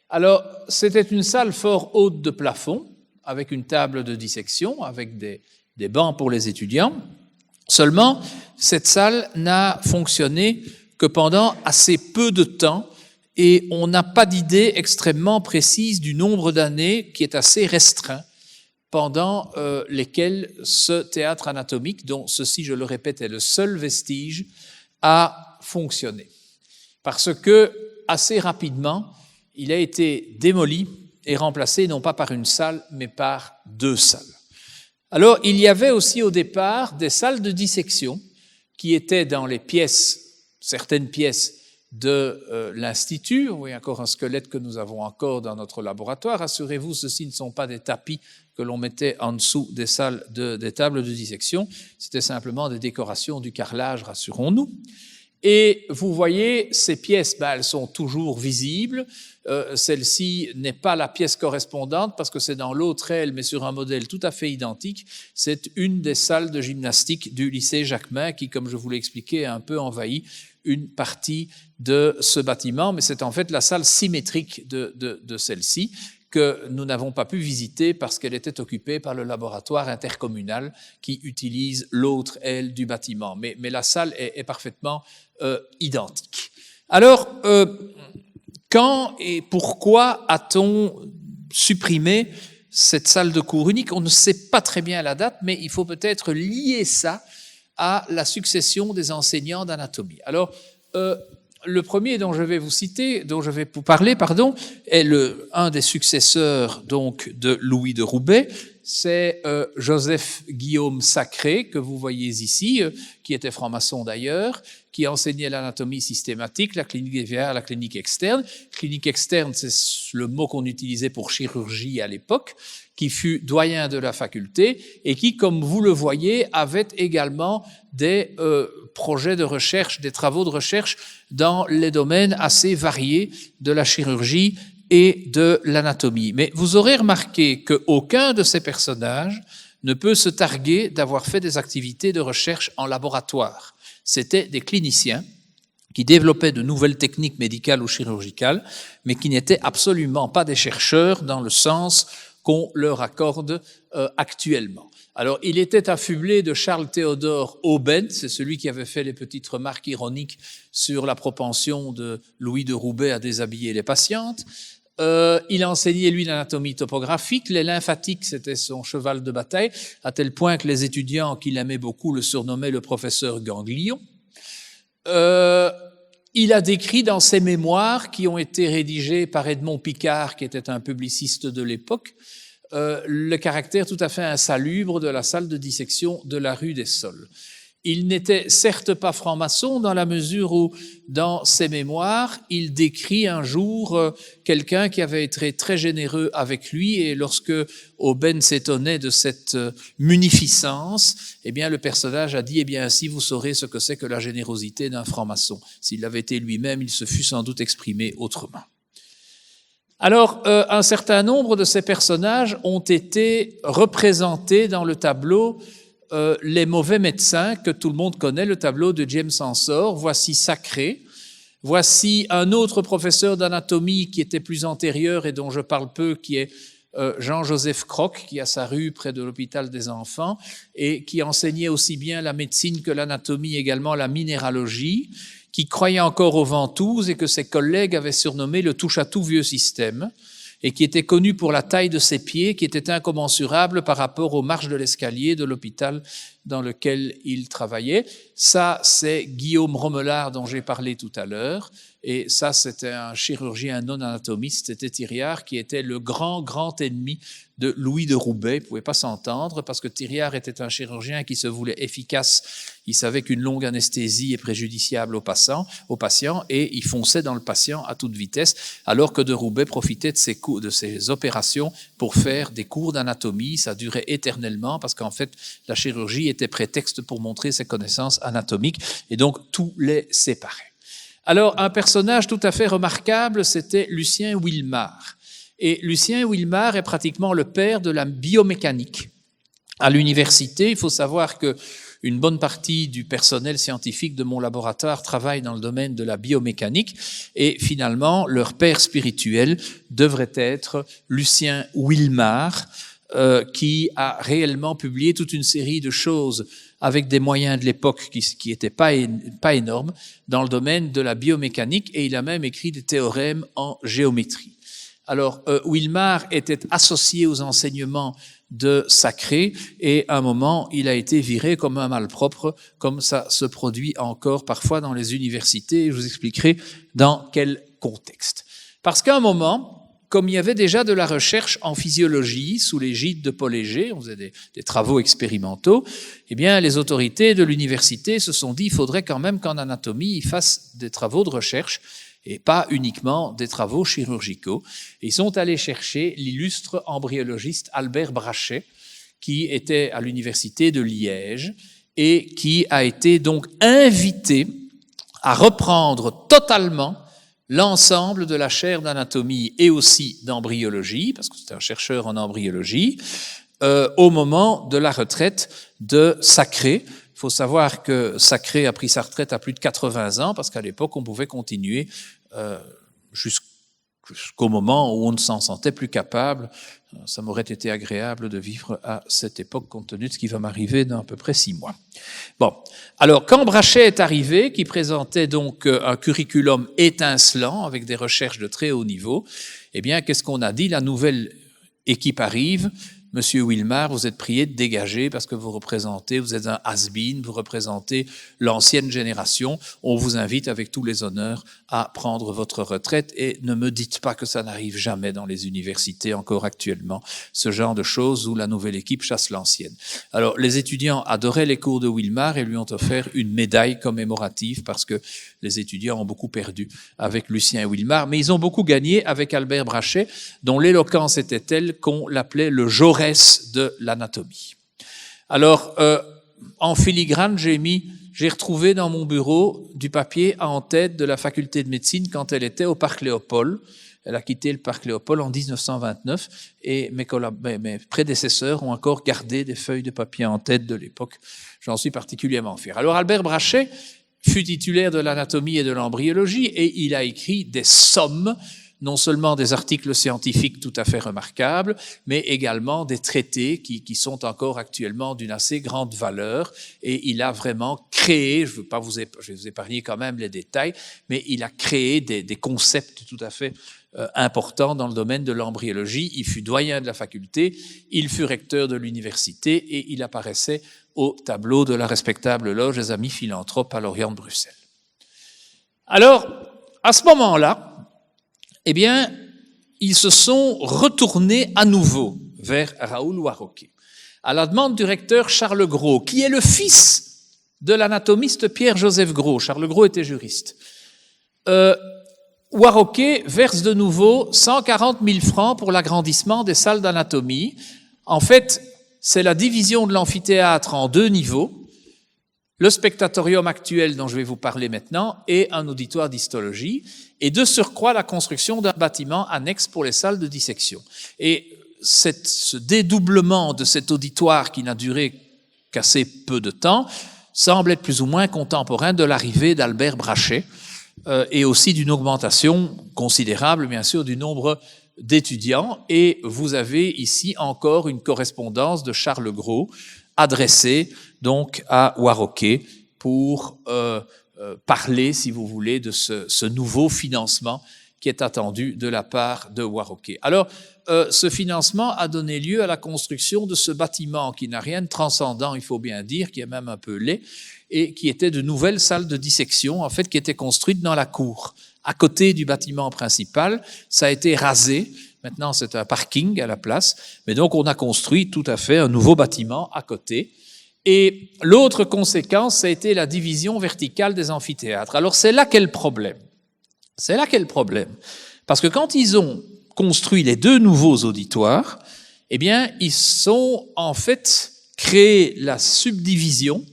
Alors, c'était une salle fort haute de plafond, avec une table de dissection, avec des bancs pour les étudiants. Seulement, cette salle n'a fonctionné que pendant assez peu de temps, et on n'a pas d'idée extrêmement précise du nombre d'années qui est assez restreint, pendant lesquels ce théâtre anatomique, dont ceci, je le répète, est le seul vestige, a fonctionné. Parce que, assez rapidement, il a été démoli et remplacé non pas par une salle, mais par 2 salles. Alors, il y avait aussi au départ des salles de dissection qui étaient dans les pièces, certaines pièces de l'Institut. Vous voyez encore un squelette que nous avons encore dans notre laboratoire. Rassurez-vous, ceci ne sont pas des tapis que l'on mettait en dessous des des tables de dissection. C'était simplement des décorations du carrelage, rassurons-nous. Et vous voyez, ces pièces, elles sont toujours visibles. Celle-ci n'est pas la pièce correspondante parce que c'est dans l'autre aile, mais sur un modèle tout à fait identique. C'est une des salles de gymnastique du lycée Jacquemin qui, comme je vous l'ai expliqué, a un peu envahi une partie de ce bâtiment, mais c'est en fait la salle symétrique de celle-ci que nous n'avons pas pu visiter parce qu'elle était occupée par le laboratoire intercommunal qui utilise l'autre aile du bâtiment. Mais la salle est parfaitement identique. Alors, quand et pourquoi a-t-on supprimé cette salle de cours unique? On ne sait pas très bien la date, mais il faut peut-être lier ça à la succession des enseignants d'anatomie. Alors, Le premier dont je vais vous parler, est un des successeurs donc de Louis de Roubaix. C'est Joseph Guillaume Sacré, que vous voyez ici, qui était franc-maçon d'ailleurs, qui enseignait l'anatomie systématique, la clinique des vieillards, la clinique externe. Clinique externe, c'est le mot qu'on utilisait pour chirurgie à l'époque, qui fut doyen de la faculté et qui, comme vous le voyez, avait également des projets de recherche, des travaux de recherche dans les domaines assez variés de la chirurgie et de l'anatomie. Mais vous aurez remarqué qu'aucun de ces personnages ne peut se targuer d'avoir fait des activités de recherche en laboratoire. C'étaient des cliniciens qui développaient de nouvelles techniques médicales ou chirurgicales, mais qui n'étaient absolument pas des chercheurs dans le sens qu'on leur accorde actuellement. Alors, il était affublé de Charles Théodore Aubin, c'est celui qui avait fait les petites remarques ironiques sur la propension de Louis de Roubaix à déshabiller les patientes. Il enseignait, lui, l'anatomie topographique. Les lymphatiques, c'était son cheval de bataille, à tel point que les étudiants qui l'aimaient beaucoup le surnommaient le professeur Ganglion. Il a décrit dans ses mémoires, qui ont été rédigés par Edmond Picard, qui était un publiciste de l'époque, le caractère tout à fait insalubre de la salle de dissection de la rue des Sols. Il n'était certes pas franc-maçon dans la mesure où, dans ses mémoires, il décrit un jour quelqu'un qui avait été très généreux avec lui, et lorsque Aubin s'étonnait de cette munificence, eh bien, le personnage a dit, eh bien, ainsi vous saurez ce que c'est que la générosité d'un franc-maçon. S'il l'avait été lui-même, il se fût sans doute exprimé autrement. Alors, un certain nombre de ces personnages ont été représentés dans le tableau Les mauvais médecins, que tout le monde connaît, le tableau de James Ensor. Voici Sacré. Voici un autre professeur d'anatomie qui était plus antérieur et dont je parle peu, qui est Jean-Joseph Croc, qui a sa rue près de l'hôpital des enfants et qui enseignait aussi bien la médecine que l'anatomie, également la minéralogie, qui croyait encore aux ventouses et que ses collègues avaient surnommé le touche-à-tout vieux système, et qui était connu pour la taille de ses pieds, qui était incommensurable par rapport aux marches de l'escalier de l'hôpital dans lequel il travaillait. Ça, c'est Guillaume Romelard dont j'ai parlé tout à l'heure, et ça, c'était un chirurgien non anatomiste, c'était Thiriard, qui était le grand ennemi de Louis de Roubaix. Ils ne pouvaient pas s'entendre parce que Thiriard était un chirurgien qui se voulait efficace. Il savait qu'une longue anesthésie est préjudiciable au patient et il fonçait dans le patient à toute vitesse, alors que de Roubaix profitait de ses opérations pour faire des cours d'anatomie. Ça durait éternellement parce qu'en fait, la chirurgie était prétexte pour montrer ses connaissances anatomiques et donc tout les séparait. Alors, un personnage tout à fait remarquable, c'était Lucien Wilmar. Et Lucien Wilmar est pratiquement le père de la biomécanique. À l'université, il faut savoir que une bonne partie du personnel scientifique de mon laboratoire travaille dans le domaine de la biomécanique et finalement, leur père spirituel devrait être Lucien Wilmar, qui a réellement publié toute une série de choses avec des moyens de l'époque qui n'étaient pas énormes dans le domaine de la biomécanique, et il a même écrit des théorèmes en géométrie. Alors, Wilmar était associé aux enseignements de Sacré, et à un moment, il a été viré comme un malpropre, comme ça se produit encore parfois dans les universités, et je vous expliquerai dans quel contexte. Parce qu'à un moment, comme il y avait déjà de la recherche en physiologie sous l'égide de Paul Léger, on faisait des travaux expérimentaux, eh bien, les autorités de l'université se sont dit, il faudrait quand même qu'en anatomie, ils fassent des travaux de recherche et pas uniquement des travaux chirurgicaux. Et ils sont allés chercher l'illustre embryologiste Albert Brachet, qui était à l'université de Liège et qui a été donc invité à reprendre totalement l'ensemble de la chaire d'anatomie et aussi d'embryologie, parce que c'était un chercheur en embryologie, au moment de la retraite de Sacré. Il faut savoir que Sacré a pris sa retraite à plus de 80 ans, parce qu'à l'époque, on pouvait continuer jusqu'au moment où on ne s'en sentait plus capable. Ça m'aurait été agréable de vivre à cette époque, compte tenu de ce qui va m'arriver dans à peu près 6 mois. Bon, alors quand Brachet est arrivé, qui présentait donc un curriculum étincelant avec des recherches de très haut niveau, eh bien, qu'est-ce qu'on a dit? La nouvelle équipe arrive, Monsieur Wilmar, vous êtes prié de dégager parce que vous êtes un has-been, vous représentez l'ancienne génération. On vous invite avec tous les honneurs à prendre votre retraite et ne me dites pas que ça n'arrive jamais dans les universités encore actuellement, ce genre de choses où la nouvelle équipe chasse l'ancienne. Alors, les étudiants adoraient les cours de Wilmar et lui ont offert une médaille commémorative parce que les étudiants ont beaucoup perdu avec Lucien Wilmar, mais ils ont beaucoup gagné avec Albert Brachet, dont l'éloquence était telle qu'on l'appelait le Jaurès de l'anatomie. Alors, en filigrane, j'ai retrouvé dans mon bureau du papier en tête de la faculté de médecine quand elle était au Parc Léopold. Elle a quitté le Parc Léopold en 1929 et mes prédécesseurs ont encore gardé des feuilles de papier en tête de l'époque. J'en suis particulièrement fier. Alors, Albert Brachet fut titulaire de l'anatomie et de l'embryologie et il a écrit des sommes, non seulement des articles scientifiques tout à fait remarquables, mais également des traités qui sont encore actuellement d'une assez grande valeur. Et il a vraiment créé, je vais vous épargner quand même les détails, mais il a créé des concepts tout à fait importants dans le domaine de l'embryologie. Il fut doyen de la faculté, il fut recteur de l'université et il apparaissait au tableau de la respectable loge des Amis Philanthropes à Lorient de Bruxelles. Alors, à ce moment-là, eh bien, ils se sont retournés à nouveau vers Raoul Warroquet, à la demande du recteur Charles Gros, qui est le fils de l'anatomiste Pierre-Joseph Gros. Charles Gros était juriste. Warroquet verse de nouveau 140 000 francs pour l'agrandissement des salles d'anatomie. En fait, c'est la division de l'amphithéâtre en 2 niveaux, le spectatorium actuel dont je vais vous parler maintenant et un auditoire d'histologie, et de surcroît la construction d'un bâtiment annexe pour les salles de dissection. Et ce dédoublement de cet auditoire qui n'a duré qu'assez peu de temps semble être plus ou moins contemporain de l'arrivée d'Albert Brachet et aussi d'une augmentation considérable, bien sûr, du nombre d'étudiants. Et vous avez ici encore une correspondance de Charles Gros adressée donc à Warroquet pour parler, si vous voulez, de ce nouveau financement qui est attendu de la part de Warroquet. Alors, ce financement a donné lieu à la construction de ce bâtiment qui n'a rien de transcendant, il faut bien dire, qui est même un peu laid, et qui était de nouvelles salles de dissection, en fait, qui étaient construites dans la cour, à côté du bâtiment principal. Ça a été rasé. Maintenant, c'est un parking à la place. Mais donc, on a construit tout à fait un nouveau bâtiment à côté. Et l'autre conséquence, ça a été la division verticale des amphithéâtres. Alors, c'est là qu'est le problème. C'est là qu'est le problème. Parce que quand ils ont construit les 2 nouveaux auditoires, eh bien, ils ont en fait créé la subdivision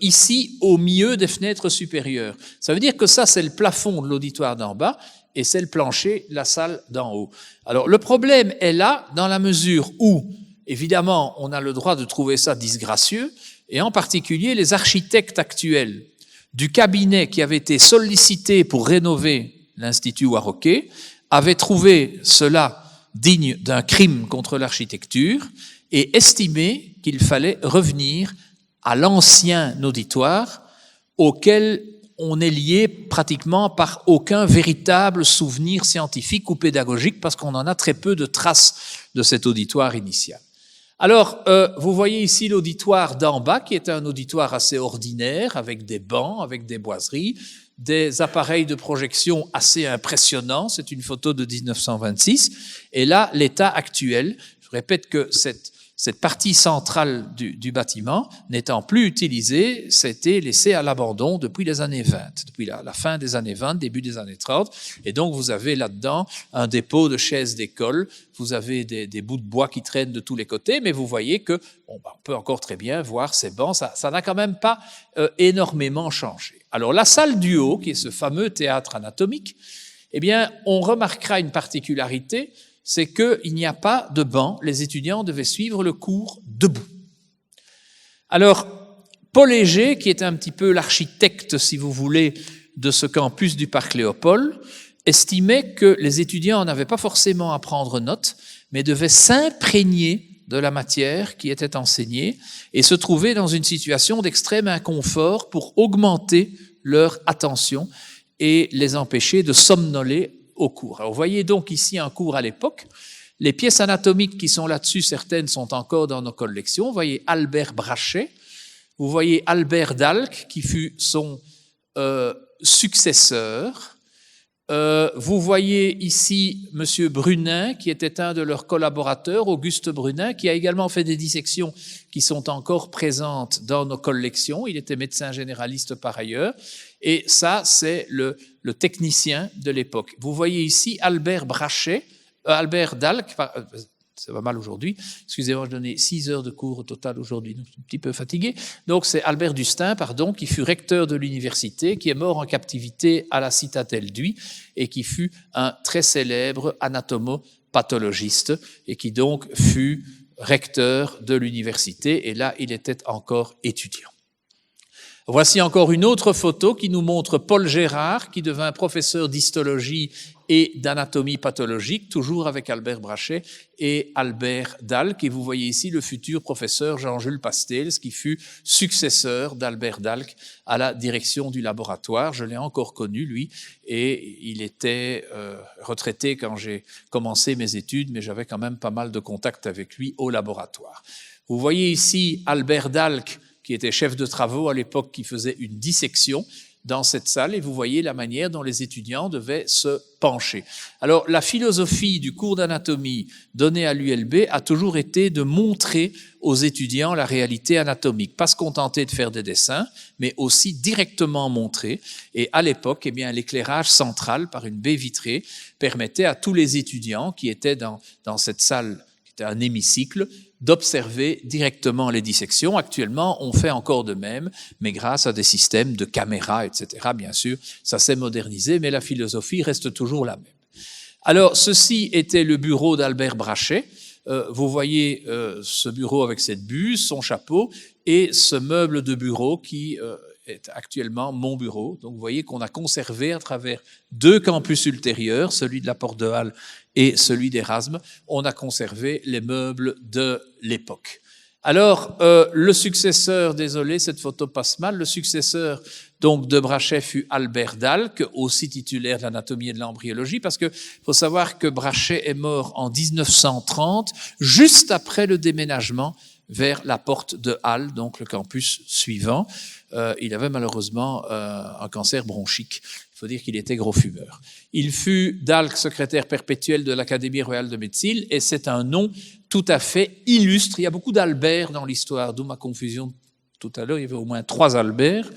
ici au milieu des fenêtres supérieures. Ça veut dire que ça, c'est le plafond de l'auditoire d'en bas et c'est le plancher, la salle d'en haut. Alors, le problème est là dans la mesure où, évidemment, on a le droit de trouver ça disgracieux, et en particulier les architectes actuels du cabinet qui avait été sollicité pour rénover l'Institut Warroquet avaient trouvé cela digne d'un crime contre l'architecture et estimé qu'il fallait revenir à l'ancien auditoire auquel on est lié pratiquement par aucun véritable souvenir scientifique ou pédagogique parce qu'on en a très peu de traces de cet auditoire initial. Alors, vous voyez ici l'auditoire d'en bas, qui est un auditoire assez ordinaire, avec des bancs, avec des boiseries, des appareils de projection assez impressionnants. C'est une photo de 1926. Et là, l'état actuel, je répète que cette partie centrale du bâtiment, n'étant plus utilisée, c'était laissé à l'abandon depuis les années 20, depuis la fin des années 20, début des années 30. Et donc, vous avez là-dedans un dépôt de chaises d'école, vous avez des bouts de bois qui traînent de tous les côtés, mais vous voyez que on peut encore très bien voir ces bancs, ça n'a quand même pas énormément changé. Alors, la salle du haut, qui est ce fameux théâtre anatomique, eh bien, on remarquera une particularité, c'est qu'il n'y a pas de banc, les étudiants devaient suivre le cours debout. Alors, Paul Léger, qui est un petit peu l'architecte, si vous voulez, de ce campus du Parc Léopold, estimait que les étudiants n'avaient pas forcément à prendre note, mais devaient s'imprégner de la matière qui était enseignée et se trouver dans une situation d'extrême inconfort pour augmenter leur attention et les empêcher de somnoler au cours. Alors, vous voyez donc ici un cours à l'époque. Les pièces anatomiques qui sont là-dessus, certaines sont encore dans nos collections. Vous voyez Albert Brachet, vous voyez Albert d'Alck, qui fut son successeur. Vous voyez ici Monsieur Brunin, qui était un de leurs collaborateurs, Auguste Brunin, qui a également fait des dissections qui sont encore présentes dans nos collections. Il était médecin généraliste par ailleurs. Et ça, c'est le technicien de l'époque. Vous voyez ici Albert Brachet, Albert d'Alck, ça va mal aujourd'hui, excusez-moi, je donnais 6 heures de cours au total aujourd'hui, donc je suis un petit peu fatigué. Donc c'est Albert d'Ustin, qui fut recteur de l'université, qui est mort en captivité à la citadelle d'Huy, et qui fut un très célèbre anatomopathologiste, et qui donc fut recteur de l'université, et là il était encore étudiant. Voici encore une autre photo qui nous montre Paul Gérard, qui devint professeur d'histologie et d'anatomie pathologique, toujours avec Albert Brachet et Albert d'Alck. Et vous voyez ici le futur professeur Jean-Jules Pastels, qui fut successeur d'Albert d'Alck à la direction du laboratoire. Je l'ai encore connu, lui, et il était retraité quand j'ai commencé mes études, mais j'avais quand même pas mal de contacts avec lui au laboratoire. Vous voyez ici Albert d'Alck, qui était chef de travaux à l'époque, qui faisait une dissection dans cette salle, et vous voyez la manière dont les étudiants devaient se pencher. Alors, la philosophie du cours d'anatomie donné à l'ULB a toujours été de montrer aux étudiants la réalité anatomique, pas se contenter de faire des dessins, mais aussi directement montrer. Et à l'époque, eh bien, l'éclairage central par une baie vitrée permettait à tous les étudiants qui étaient dans cette salle, qui était un hémicycle, d'observer directement les dissections. Actuellement, on fait encore de même, mais grâce à des systèmes de caméras, etc. Bien sûr, ça s'est modernisé, mais la philosophie reste toujours la même. Alors, ceci était le bureau d'Albert Brachet. Vous voyez ce bureau avec cette buse, son chapeau, et ce meuble de bureau qui est actuellement mon bureau. Donc, vous voyez qu'on a conservé à travers 2 campus ultérieurs, celui de la Porte de Halle et celui d'Erasme, on a conservé les meubles de l'époque. Alors, le successeur, désolé, cette photo passe mal, le successeur donc de Brachet fut Albert d'Alck, aussi titulaire de l'anatomie et de l'embryologie, parce que faut savoir que Brachet est mort en 1930, juste après le déménagement vers la Porte de Halle, donc le campus suivant. Il avait malheureusement un cancer bronchique. Il faut dire qu'il était gros fumeur. Il fut d'Alck secrétaire perpétuel de l'Académie royale de médecine, et c'est un nom tout à fait illustre. Il y a beaucoup d'Albert dans l'histoire, d'où ma confusion tout à l'heure. Il y avait au moins 3 Albert.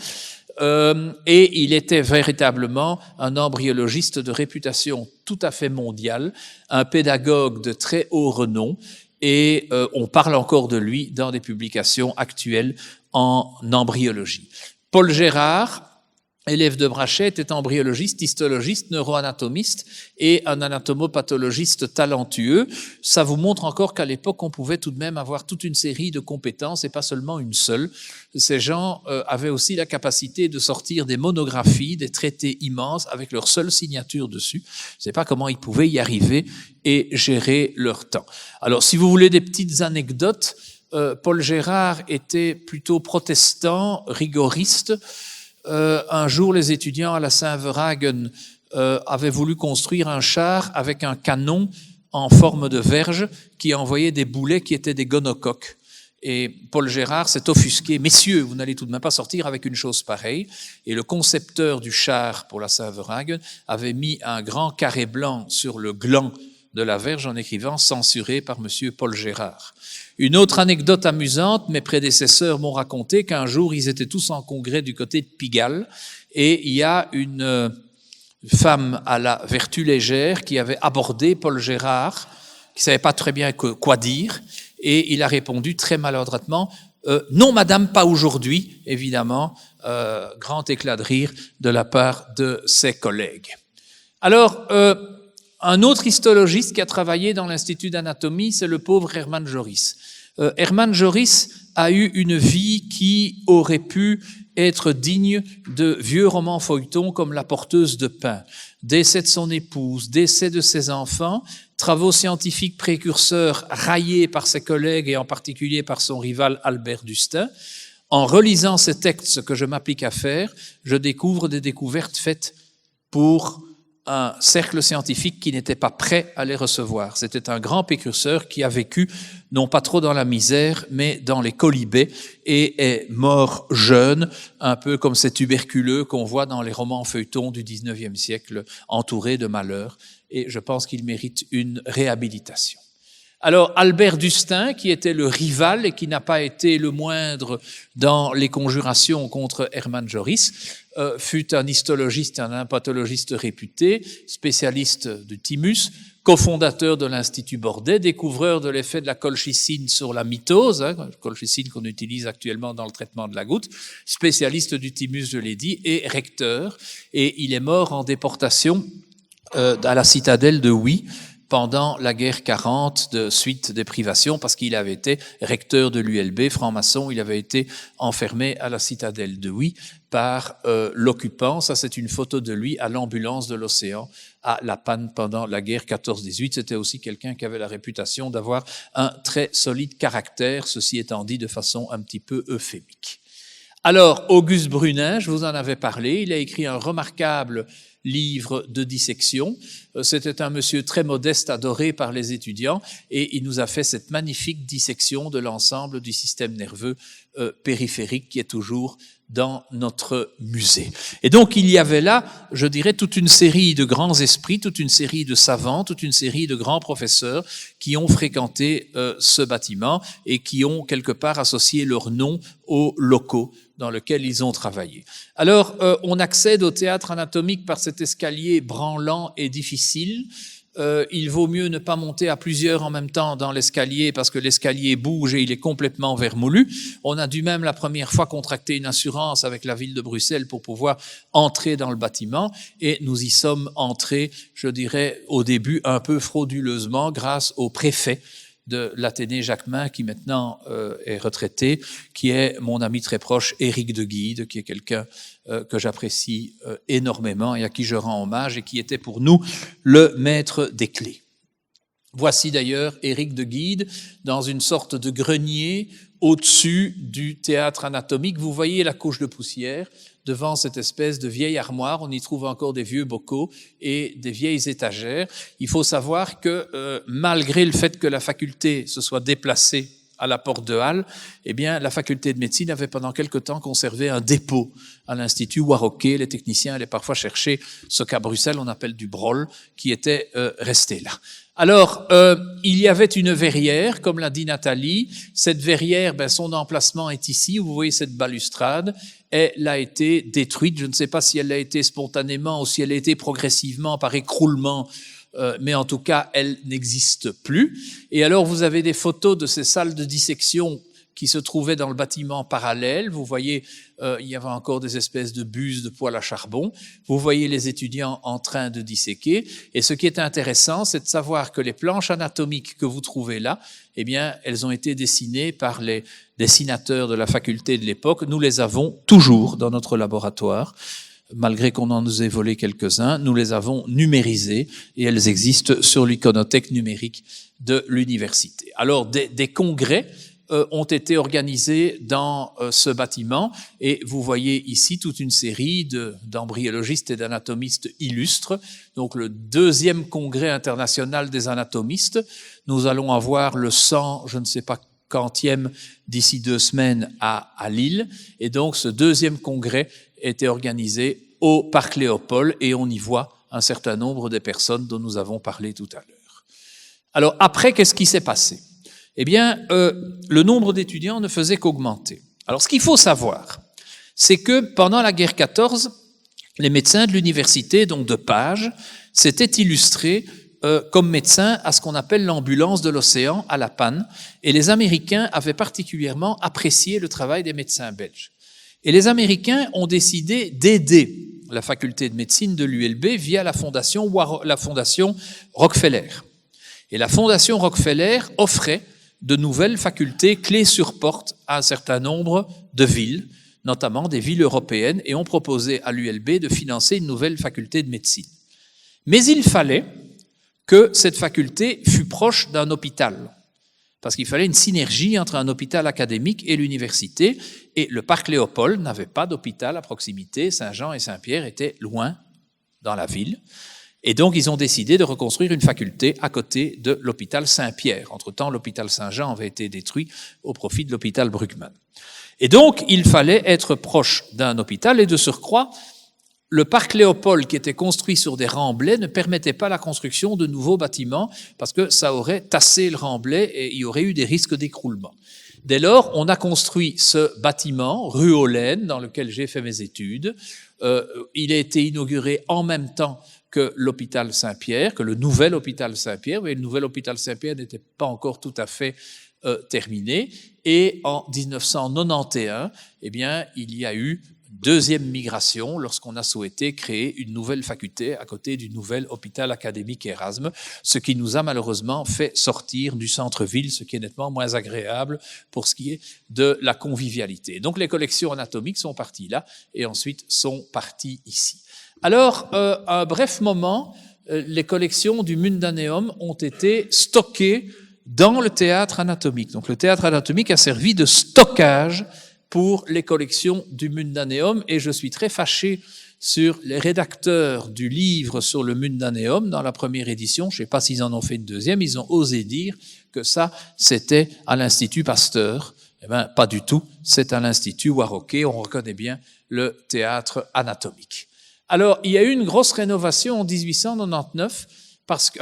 Et il était véritablement un embryologiste de réputation tout à fait mondiale, un pédagogue de très haut renom, et on parle encore de lui dans des publications actuelles en embryologie. Paul Gérard, élève de Brachet, était embryologiste, histologiste, neuroanatomiste et un anatomopathologiste talentueux. Ça vous montre encore qu'à l'époque, on pouvait tout de même avoir toute une série de compétences et pas seulement une seule. Ces gens avaient aussi la capacité de sortir des monographies, des traités immenses avec leur seule signature dessus. Je ne sais pas comment ils pouvaient y arriver et gérer leur temps. Alors, si vous voulez des petites anecdotes, Paul Gérard était plutôt protestant, rigoriste. Un jour, les étudiants à la Saint-Verhagen avaient voulu construire un char avec un canon en forme de verge qui envoyait des boulets qui étaient des gonocoques. Et Paul Gérard s'est offusqué. « Messieurs, vous n'allez tout de même pas sortir avec une chose pareille. » Et le concepteur du char pour la Saint-Verhagen avait mis un grand carré blanc sur le gland de la verge en écrivant « censuré par monsieur Paul Gérard ». Une autre anecdote amusante, mes prédécesseurs m'ont raconté qu'un jour, ils étaient tous en congrès du côté de Pigalle, et il y a une femme à la vertu légère qui avait abordé Paul Gérard, qui savait pas très bien quoi dire, et il a répondu très maladroitement « Non, madame, pas aujourd'hui », évidemment, grand éclat de rire de la part de ses collègues. Alors, un autre histologiste qui a travaillé dans l'Institut d'anatomie, c'est le pauvre Hermann Joris. Hermann Joris a eu une vie qui aurait pu être digne de vieux romans feuilletons comme La porteuse de pain. Décès de son épouse, décès de ses enfants, travaux scientifiques précurseurs raillés par ses collègues et en particulier par son rival Albert d'Ustin. En relisant ces textes, ce que je m'applique à faire, je découvre des découvertes faites pour un cercle scientifique qui n'était pas prêt à les recevoir. C'était un grand précurseur qui a vécu, non pas trop dans la misère, mais dans les colibés, et est mort jeune, un peu comme ces tuberculeux qu'on voit dans les romans feuilletons du 19e siècle, entourés de malheurs, et je pense qu'il mérite une réhabilitation. Alors, Albert d'Ustin, qui était le rival et qui n'a pas été le moindre dans les conjurations contre Hermann Joris, fut un histologiste, un pathologiste réputé, spécialiste du thymus, cofondateur de l'Institut Bordet, découvreur de l'effet de la colchicine sur la mitose, colchicine qu'on utilise actuellement dans le traitement de la goutte, spécialiste du thymus, je l'ai dit, et recteur. Et il est mort en déportation à la citadelle de Huy, pendant la guerre 40 de suite des privations, parce qu'il avait été recteur de l'ULB, franc-maçon, il avait été enfermé à la citadelle de Huy par l'occupant. Ça, c'est une photo de lui à l'ambulance de l'Océan à La Panne pendant la guerre 14-18. C'était aussi quelqu'un qui avait la réputation d'avoir un très solide caractère, ceci étant dit de façon un petit peu euphémique. Alors, Auguste Brunin, je vous en avais parlé, il a écrit un remarquable livre de dissection. C'était un monsieur très modeste, adoré par les étudiants, et il nous a fait cette magnifique dissection de l'ensemble du système nerveux périphérique qui est toujours dans notre musée. Et donc, il y avait là, je dirais, toute une série de grands esprits, toute une série de savants, toute une série de grands professeurs qui ont fréquenté ce bâtiment et qui ont quelque part associé leur nom aux locaux dans lesquels ils ont travaillé. Alors, on accède au théâtre anatomique par cet escalier branlant et difficile. Il vaut mieux ne pas monter à plusieurs en même temps dans l'escalier parce que l'escalier bouge et il est complètement vermoulu. On a dû même la première fois contracter une assurance avec la ville de Bruxelles pour pouvoir entrer dans le bâtiment, et nous y sommes entrés, je dirais, au début un peu frauduleusement grâce au préfet de l'Athénée Jacquemin, qui maintenant est retraité, qui est mon ami très proche, Éric de Guide, qui est quelqu'un que j'apprécie énormément et à qui je rends hommage, et qui était pour nous le maître des clés. Voici d'ailleurs Éric de Guide dans une sorte de grenier au-dessus du théâtre anatomique. Vous voyez la couche de poussière devant cette espèce de vieille armoire. On y trouve encore des vieux bocaux et des vieilles étagères. Il faut savoir que malgré le fait que la faculté se soit déplacée à la porte de Halle, eh bien, la faculté de médecine avait pendant quelque temps conservé un dépôt à l'Institut Warroquet. Les techniciens allaient parfois chercher ce qu'à Bruxelles on appelle du brol, qui était resté là. Alors, il y avait une verrière, comme l'a dit Nathalie. Cette verrière, son emplacement est ici. Vous voyez cette balustrade. Elle a été détruite. Je ne sais pas si elle a été spontanément ou si elle a été progressivement par écroulement, mais en tout cas, elle n'existe plus. Et alors, vous avez des photos de ces salles de dissection qui se trouvaient dans le bâtiment parallèle. Vous voyez, il y avait encore des espèces de buses de poêle à charbon. Vous voyez les étudiants en train de disséquer. Et ce qui est intéressant, c'est de savoir que les planches anatomiques que vous trouvez là, eh bien, elles ont été dessinées par les dessinateurs de la faculté de l'époque. Nous les avons toujours dans notre laboratoire. Malgré qu'on en nous ait volé quelques-uns, nous les avons numérisés et elles existent sur l'iconothèque numérique de l'université. Alors, des congrès ont été organisés dans ce bâtiment, et vous voyez ici toute une série d'embryologistes et d'anatomistes illustres. Donc le 2e congrès international des anatomistes, nous allons avoir le 100, je ne sais pas quantième, d'ici 2 semaines à Lille, et donc ce 2e congrès était organisé au Parc Léopold, et on y voit un certain nombre de personnes dont nous avons parlé tout à l'heure. Alors après, qu'est-ce qui s'est passé ? Eh bien, le nombre d'étudiants ne faisait qu'augmenter. Alors, ce qu'il faut savoir, c'est que pendant la guerre 14, les médecins de l'université, donc de Page, s'étaient illustrés comme médecins à ce qu'on appelle l'ambulance de l'Océan à La Panne, et les Américains avaient particulièrement apprécié le travail des médecins belges. Et les Américains ont décidé d'aider la faculté de médecine de l'ULB via la fondation Rockefeller. Et la fondation Rockefeller offrait de nouvelles facultés clés sur porte à un certain nombre de villes, notamment des villes européennes, et ont proposé à l'ULB de financer une nouvelle faculté de médecine. Mais il fallait que cette faculté fût proche d'un hôpital, parce qu'il fallait une synergie entre un hôpital académique et l'université, et le Parc Léopold n'avait pas d'hôpital à proximité, Saint-Jean et Saint-Pierre étaient loin dans la ville. Et donc, ils ont décidé de reconstruire une faculté à côté de l'hôpital Saint-Pierre. Entre-temps, l'hôpital Saint-Jean avait été détruit au profit de l'hôpital Bruckmann. Et donc, il fallait être proche d'un hôpital, et de surcroît, le parc Léopold, qui était construit sur des remblais, ne permettait pas la construction de nouveaux bâtiments, parce que ça aurait tassé le remblai et il y aurait eu des risques d'écroulement. Dès lors, on a construit ce bâtiment, rue Hollen, dans lequel j'ai fait mes études. Il a été inauguré en même temps que l'hôpital Saint-Pierre, que le nouvel hôpital Saint-Pierre. Mais le nouvel hôpital Saint-Pierre n'était pas encore tout à fait terminé. Et en 1991, eh bien, il y a eu deuxième migration lorsqu'on a souhaité créer une nouvelle faculté à côté du nouvel hôpital académique Erasme, ce qui nous a malheureusement fait sortir du centre-ville, ce qui est nettement moins agréable pour ce qui est de la convivialité. Donc les collections anatomiques sont parties là et ensuite sont parties ici. Alors, un bref moment, les collections du Mundaneum ont été stockées dans le théâtre anatomique. Donc le théâtre anatomique a servi de stockage pour les collections du Mundaneum, et je suis très fâché sur les rédacteurs du livre sur le Mundaneum dans la première édition. Je ne sais pas s'ils en ont fait une deuxième, ils ont osé dire que ça, c'était à l'Institut Pasteur. Eh bien, pas du tout, c'est à l'Institut Warroquet, on reconnaît bien le théâtre anatomique. Alors, il y a eu une grosse rénovation en 1999, parce que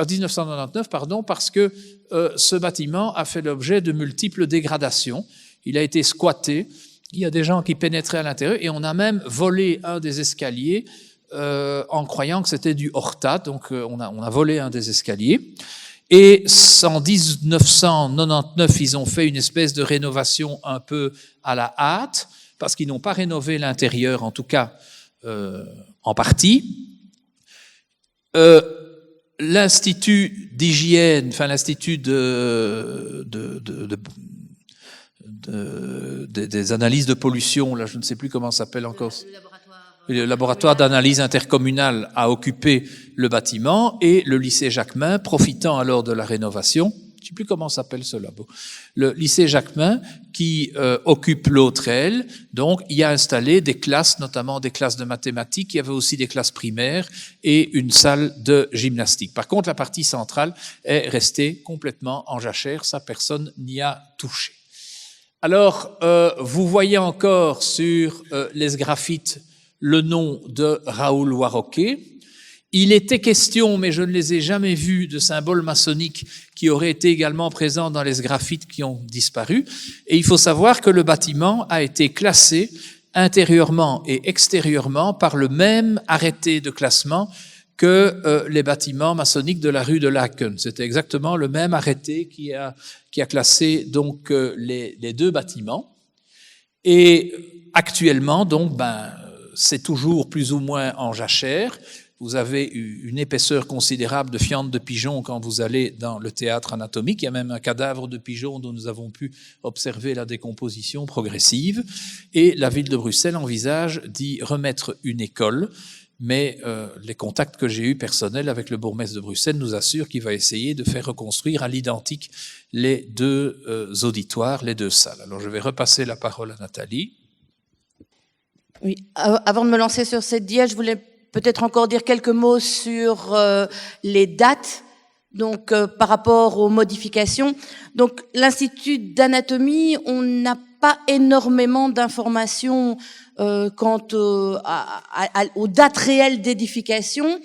ce bâtiment a fait l'objet de multiples dégradations. Il a été squatté. Il y a des gens qui pénétraient à l'intérieur et on a même volé un des escaliers en croyant que c'était du Horta. Donc on a volé un des escaliers. Et en 1999, ils ont fait une espèce de rénovation un peu à la hâte, parce qu'ils n'ont pas rénové l'intérieur, en tout cas en partie. L'Institut d'hygiène, enfin l'Institut des analyses de pollution, là je ne sais plus comment ça s'appelle encore. Le laboratoire d'analyse intercommunale a occupé le bâtiment et le lycée Jacquemin, profitant alors de la rénovation, je ne sais plus comment s'appelle ce labo, le lycée Jacquemin qui occupe l'autre aile, donc il a installé des classes, notamment des classes de mathématiques, il y avait aussi des classes primaires et une salle de gymnastique. Par contre, la partie centrale est restée complètement en jachère, ça personne n'y a touché. Alors, vous voyez encore sur les sgraffites le nom de Raoul Warroquet. Il était question, mais je ne les ai jamais vus, de symboles maçonniques qui auraient été également présents dans les sgraffites qui ont disparu. Et il faut savoir que le bâtiment a été classé intérieurement et extérieurement par le même arrêté de classement que les bâtiments maçonniques de la rue de Laken. C'était exactement le même arrêté qui a classé donc les deux bâtiments. Et actuellement, donc, c'est toujours plus ou moins en jachère. Vous avez une épaisseur considérable de fientes de pigeons quand vous allez dans le théâtre anatomique. Il y a même un cadavre de pigeon dont nous avons pu observer la décomposition progressive. Et la ville de Bruxelles envisage d'y remettre une école. Mais les contacts que j'ai eus personnels avec le bourgmestre de Bruxelles nous assurent qu'il va essayer de faire reconstruire à l'identique les deux auditoires, les deux salles. Alors je vais repasser la parole à Nathalie. Oui, avant de me lancer sur cette dia, je voulais peut-être encore dire quelques mots sur les dates, donc par rapport aux modifications. Donc l'Institut d'anatomie, on n'a pas énormément d'informations quant aux dates réelles d'édification.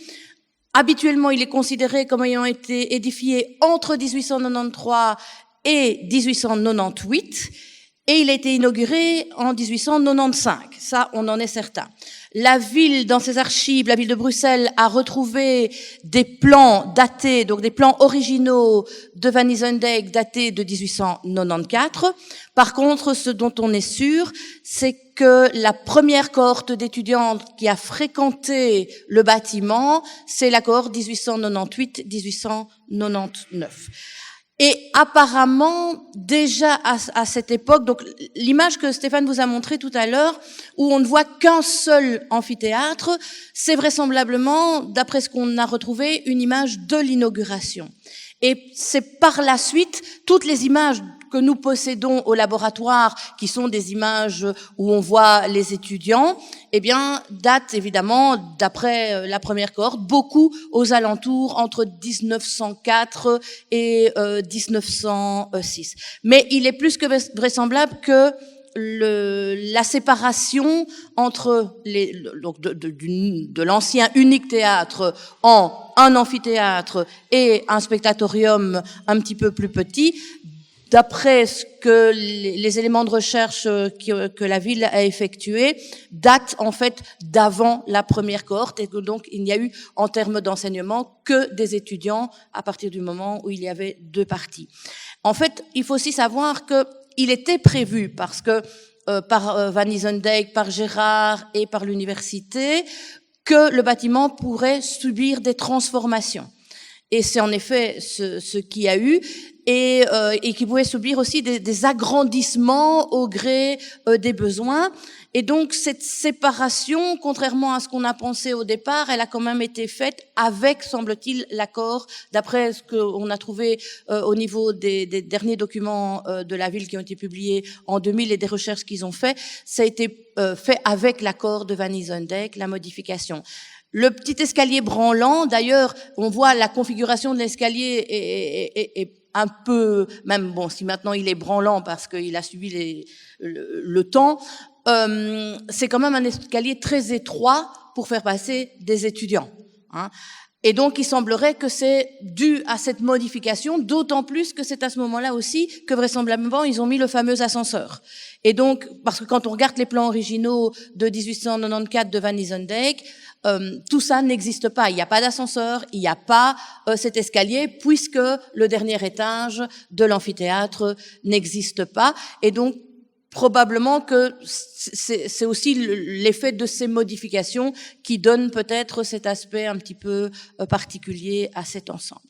Habituellement, il est considéré comme ayant été édifié entre 1893 et 1898. Et il a été inauguré en 1895. Ça, on en est certain. La ville, dans ses archives, la ville de Bruxelles, a retrouvé des plans datés, donc des plans originaux de Van Isendijk datés de 1894. Par contre, ce dont on est sûr, c'est que la première cohorte d'étudiantes qui a fréquenté le bâtiment, c'est la cohorte 1898-1899. Et apparemment, déjà à cette époque, donc l'image que Stéphane vous a montrée tout à l'heure, où on ne voit qu'un seul amphithéâtre, c'est vraisemblablement, d'après ce qu'on a retrouvé, une image de l'inauguration. Et c'est par la suite, toutes les images que nous possédons au laboratoire, qui sont des images où on voit les étudiants, eh bien, datent évidemment, d'après la première cohorte, beaucoup aux alentours entre 1904 et 1906. Mais il est plus que vraisemblable que la séparation entre de l'ancien unique théâtre en un amphithéâtre et un spectatorium un petit peu plus petit, d'après ce que les éléments de recherche que la ville a effectués, datent en fait d'avant la première cohorte, et que donc il n'y a eu en termes d'enseignement que des étudiants à partir du moment où il y avait deux parties. En fait, il faut aussi savoir que il était prévu, parce que par Van Isendijk, par Gérard et par l'université, que le bâtiment pourrait subir des transformations. Et c'est en effet ce qu'il y a eu, et qui pouvait subir aussi des agrandissements au gré des besoins. Et donc cette séparation, contrairement à ce qu'on a pensé au départ, elle a quand même été faite avec, semble-t-il, l'accord, d'après ce qu'on a trouvé au niveau des derniers documents de la ville qui ont été publiés en 2000 et des recherches qu'ils ont fait, ça a été fait avec l'accord de Van Isendijk, la modification. Le petit escalier branlant, d'ailleurs, on voit la configuration de l'escalier est un peu, même bon, si maintenant il est branlant parce qu'il a subi le temps, c'est quand même un escalier très étroit pour faire passer des étudiants, hein. Et donc, il semblerait que c'est dû à cette modification, d'autant plus que c'est à ce moment-là aussi que vraisemblablement, ils ont mis le fameux ascenseur. Et donc, parce que quand on regarde les plans originaux de 1894 de Van Isendijk, tout ça n'existe pas. Il n'y a pas d'ascenseur, il n'y a pas cet escalier, puisque le dernier étage de l'amphithéâtre n'existe pas. Et donc, probablement que c'est aussi l'effet de ces modifications qui donne peut-être cet aspect un petit peu particulier à cet ensemble.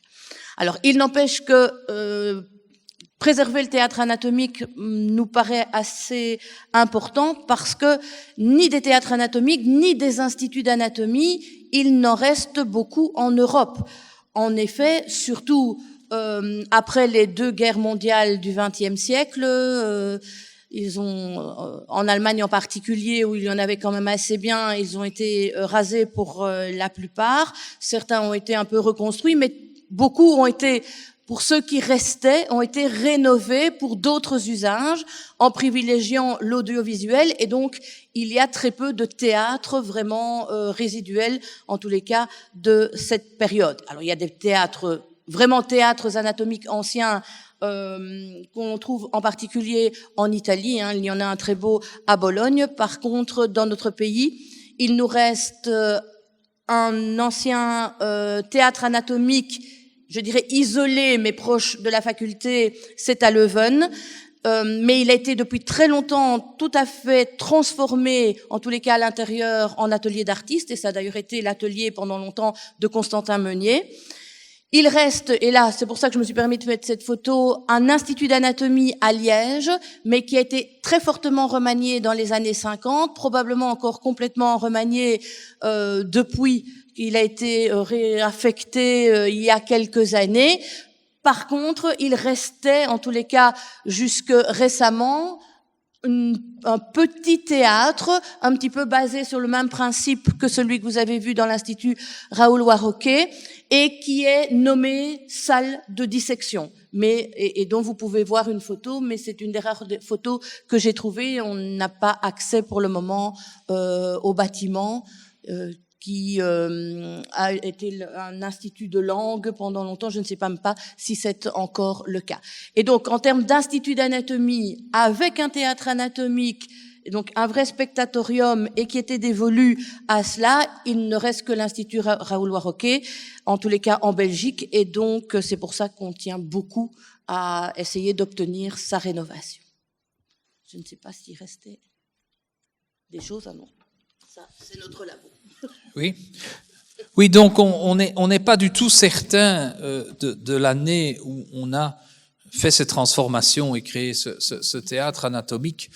Alors, il n'empêche que préserver le théâtre anatomique nous paraît assez important, parce que ni des théâtres anatomiques, ni des instituts d'anatomie, il n'en reste beaucoup en Europe. En effet, surtout après les deux guerres mondiales du XXe siècle, ils ont, en Allemagne en particulier, où il y en avait quand même assez bien, ils ont été rasés pour la plupart. Certains ont été un peu reconstruits, mais beaucoup ont été, pour ceux qui restaient, ont été rénovés pour d'autres usages, en privilégiant l'audiovisuel. Et donc, il y a très peu de théâtres vraiment résiduels, en tous les cas, de cette période. Alors, il y a des théâtres, vraiment théâtres anatomiques anciens, qu'on trouve en particulier en Italie, hein. Il y en a un très beau à Bologne. Par contre, dans notre pays, il nous reste un ancien théâtre anatomique, je dirais isolé, mais proche de la faculté, c'est à Leuven. Mais il a été depuis très longtemps tout à fait transformé, en tous les cas à l'intérieur, en atelier d'artistes, et ça a d'ailleurs été l'atelier pendant longtemps de Constantin Meunier. Il reste, et là, c'est pour ça que je me suis permis de faire cette photo, un institut d'anatomie à Liège, mais qui a été très fortement remanié dans les années 50, probablement encore complètement remanié depuis qu'il a été réaffecté il y a quelques années. Par contre, il restait, en tous les cas, jusque récemment, un petit théâtre, un petit peu basé sur le même principe que celui que vous avez vu dans l'Institut Raoul Warroquet, et qui est nommé salle de dissection. Mais, et dont vous pouvez voir une photo, mais c'est une des rares photos que j'ai trouvées. On n'a pas accès pour le moment au bâtiment, qui a été un institut de langue pendant longtemps. Je ne sais même pas si c'est encore le cas. Et donc, en termes d'institut d'anatomie, avec un théâtre anatomique, et donc un vrai spectatorium, et qui était dévolu à cela, il ne reste que l'Institut Raoul Warroquet, en tous les cas en Belgique, et donc c'est pour ça qu'on tient beaucoup à essayer d'obtenir sa rénovation. Je ne sais pas s'il restait des choses à non. Ça, c'est notre labo. Oui, donc on n'est pas du tout certain de l'année où on a fait ces transformations et créé ce théâtre anatomique.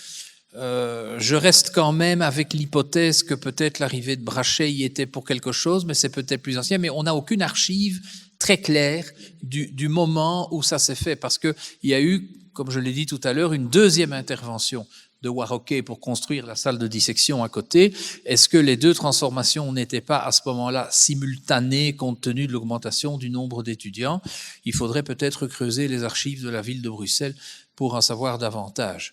Je reste quand même avec l'hypothèse que peut-être l'arrivée de Brachet y était pour quelque chose, mais c'est peut-être plus ancien, mais on n'a aucune archive très claire du moment où ça s'est fait, parce que il y a eu comme je l'ai dit tout à l'heure, une deuxième intervention de Warroquet pour construire la salle de dissection à côté. Est-ce que les deux transformations n'étaient pas à ce moment-là simultanées compte tenu de l'augmentation du nombre d'étudiants? Il faudrait peut-être creuser les archives de la ville de Bruxelles pour en savoir davantage.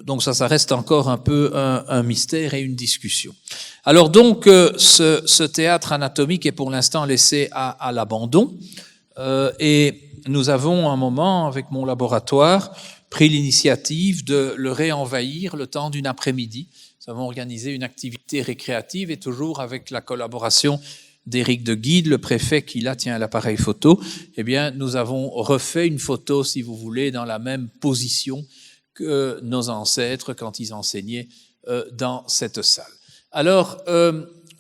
Donc ça reste encore un peu un mystère et une discussion. Alors donc, ce théâtre anatomique est pour l'instant laissé à l'abandon. Et nous avons un moment, avec mon laboratoire, pris l'initiative de le réenvahir le temps d'une après-midi. Nous avons organisé une activité récréative et toujours avec la collaboration d'Éric de Guide, le préfet qui là tient l'appareil photo. Eh bien, nous avons refait une photo, si vous voulez, dans la même position que nos ancêtres quand ils enseignaient dans cette salle. Alors,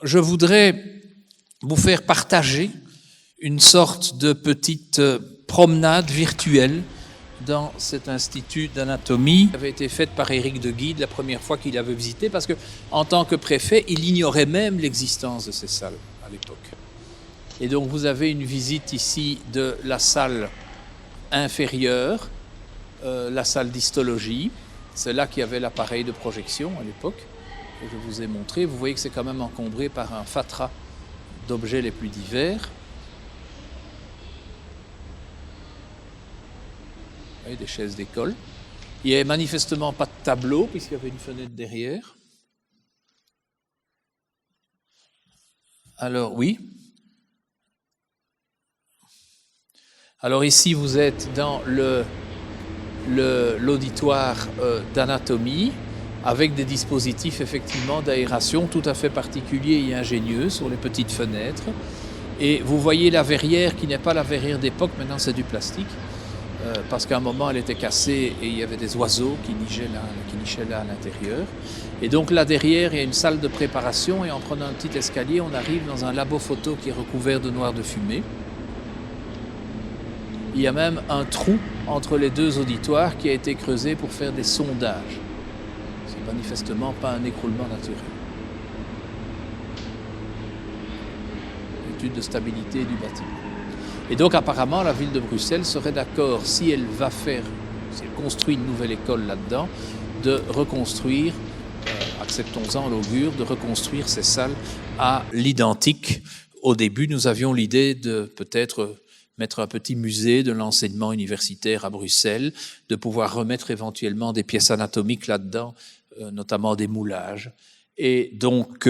je voudrais vous faire partager une sorte de petite promenade virtuelle dans cet institut d'anatomie qui avait été faite par Éric de Guide la première fois qu'il avait visité, parce que en tant que préfet, il ignorait même l'existence de ces salles à l'époque. Et donc vous avez une visite ici de la salle inférieure, la salle d'histologie. C'est là qu'il y avait l'appareil de projection à l'époque que je vous ai montré. Vous voyez que c'est quand même encombré par un fatras d'objets les plus divers. Oui, des chaises d'école. Il n'y avait manifestement pas de tableau puisqu'il y avait une fenêtre derrière. Alors oui. Alors ici vous êtes dans l'auditoire d'anatomie avec des dispositifs effectivement d'aération tout à fait particuliers et ingénieux sur les petites fenêtres. Et vous voyez la verrière qui n'est pas la verrière d'époque, maintenant c'est du plastique. Parce qu'à un moment elle était cassée et il y avait des oiseaux qui nichaient là à l'intérieur. Et donc là derrière il y a une salle de préparation et en prenant un petit escalier on arrive dans un labo photo qui est recouvert de noir de fumée. Il y a même un trou entre les deux auditoires qui a été creusé pour faire des sondages. C'est manifestement pas un écroulement naturel. Étude de stabilité du bâtiment. Et donc apparemment la ville de Bruxelles serait d'accord, si elle construit une nouvelle école là-dedans, de reconstruire, acceptons-en l'augure, de reconstruire ces salles à l'identique. Au début, nous avions l'idée de peut-être mettre un petit musée de l'enseignement universitaire à Bruxelles, de pouvoir remettre éventuellement des pièces anatomiques là-dedans, notamment des moulages. Et donc,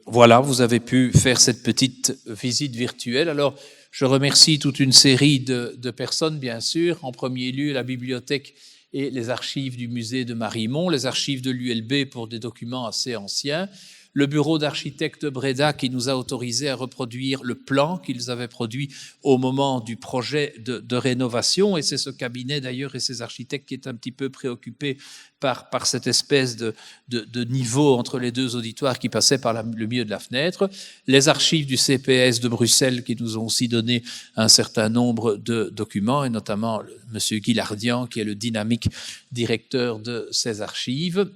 voilà, vous avez pu faire cette petite visite virtuelle. Alors, je remercie toute une série de personnes, bien sûr. En premier lieu, la bibliothèque et les archives du musée de Marimont, les archives de l'ULB pour des documents assez anciens, le bureau d'architectes de Breda qui nous a autorisé à reproduire le plan qu'ils avaient produit au moment du projet de rénovation. Et c'est ce cabinet d'ailleurs et ces architectes qui est un petit peu préoccupé par cette espèce de niveau entre les deux auditoires qui passaient par le milieu de la fenêtre. Les archives du CPS de Bruxelles qui nous ont aussi donné un certain nombre de documents, et notamment M. Guillardian qui est le dynamique directeur de ces archives.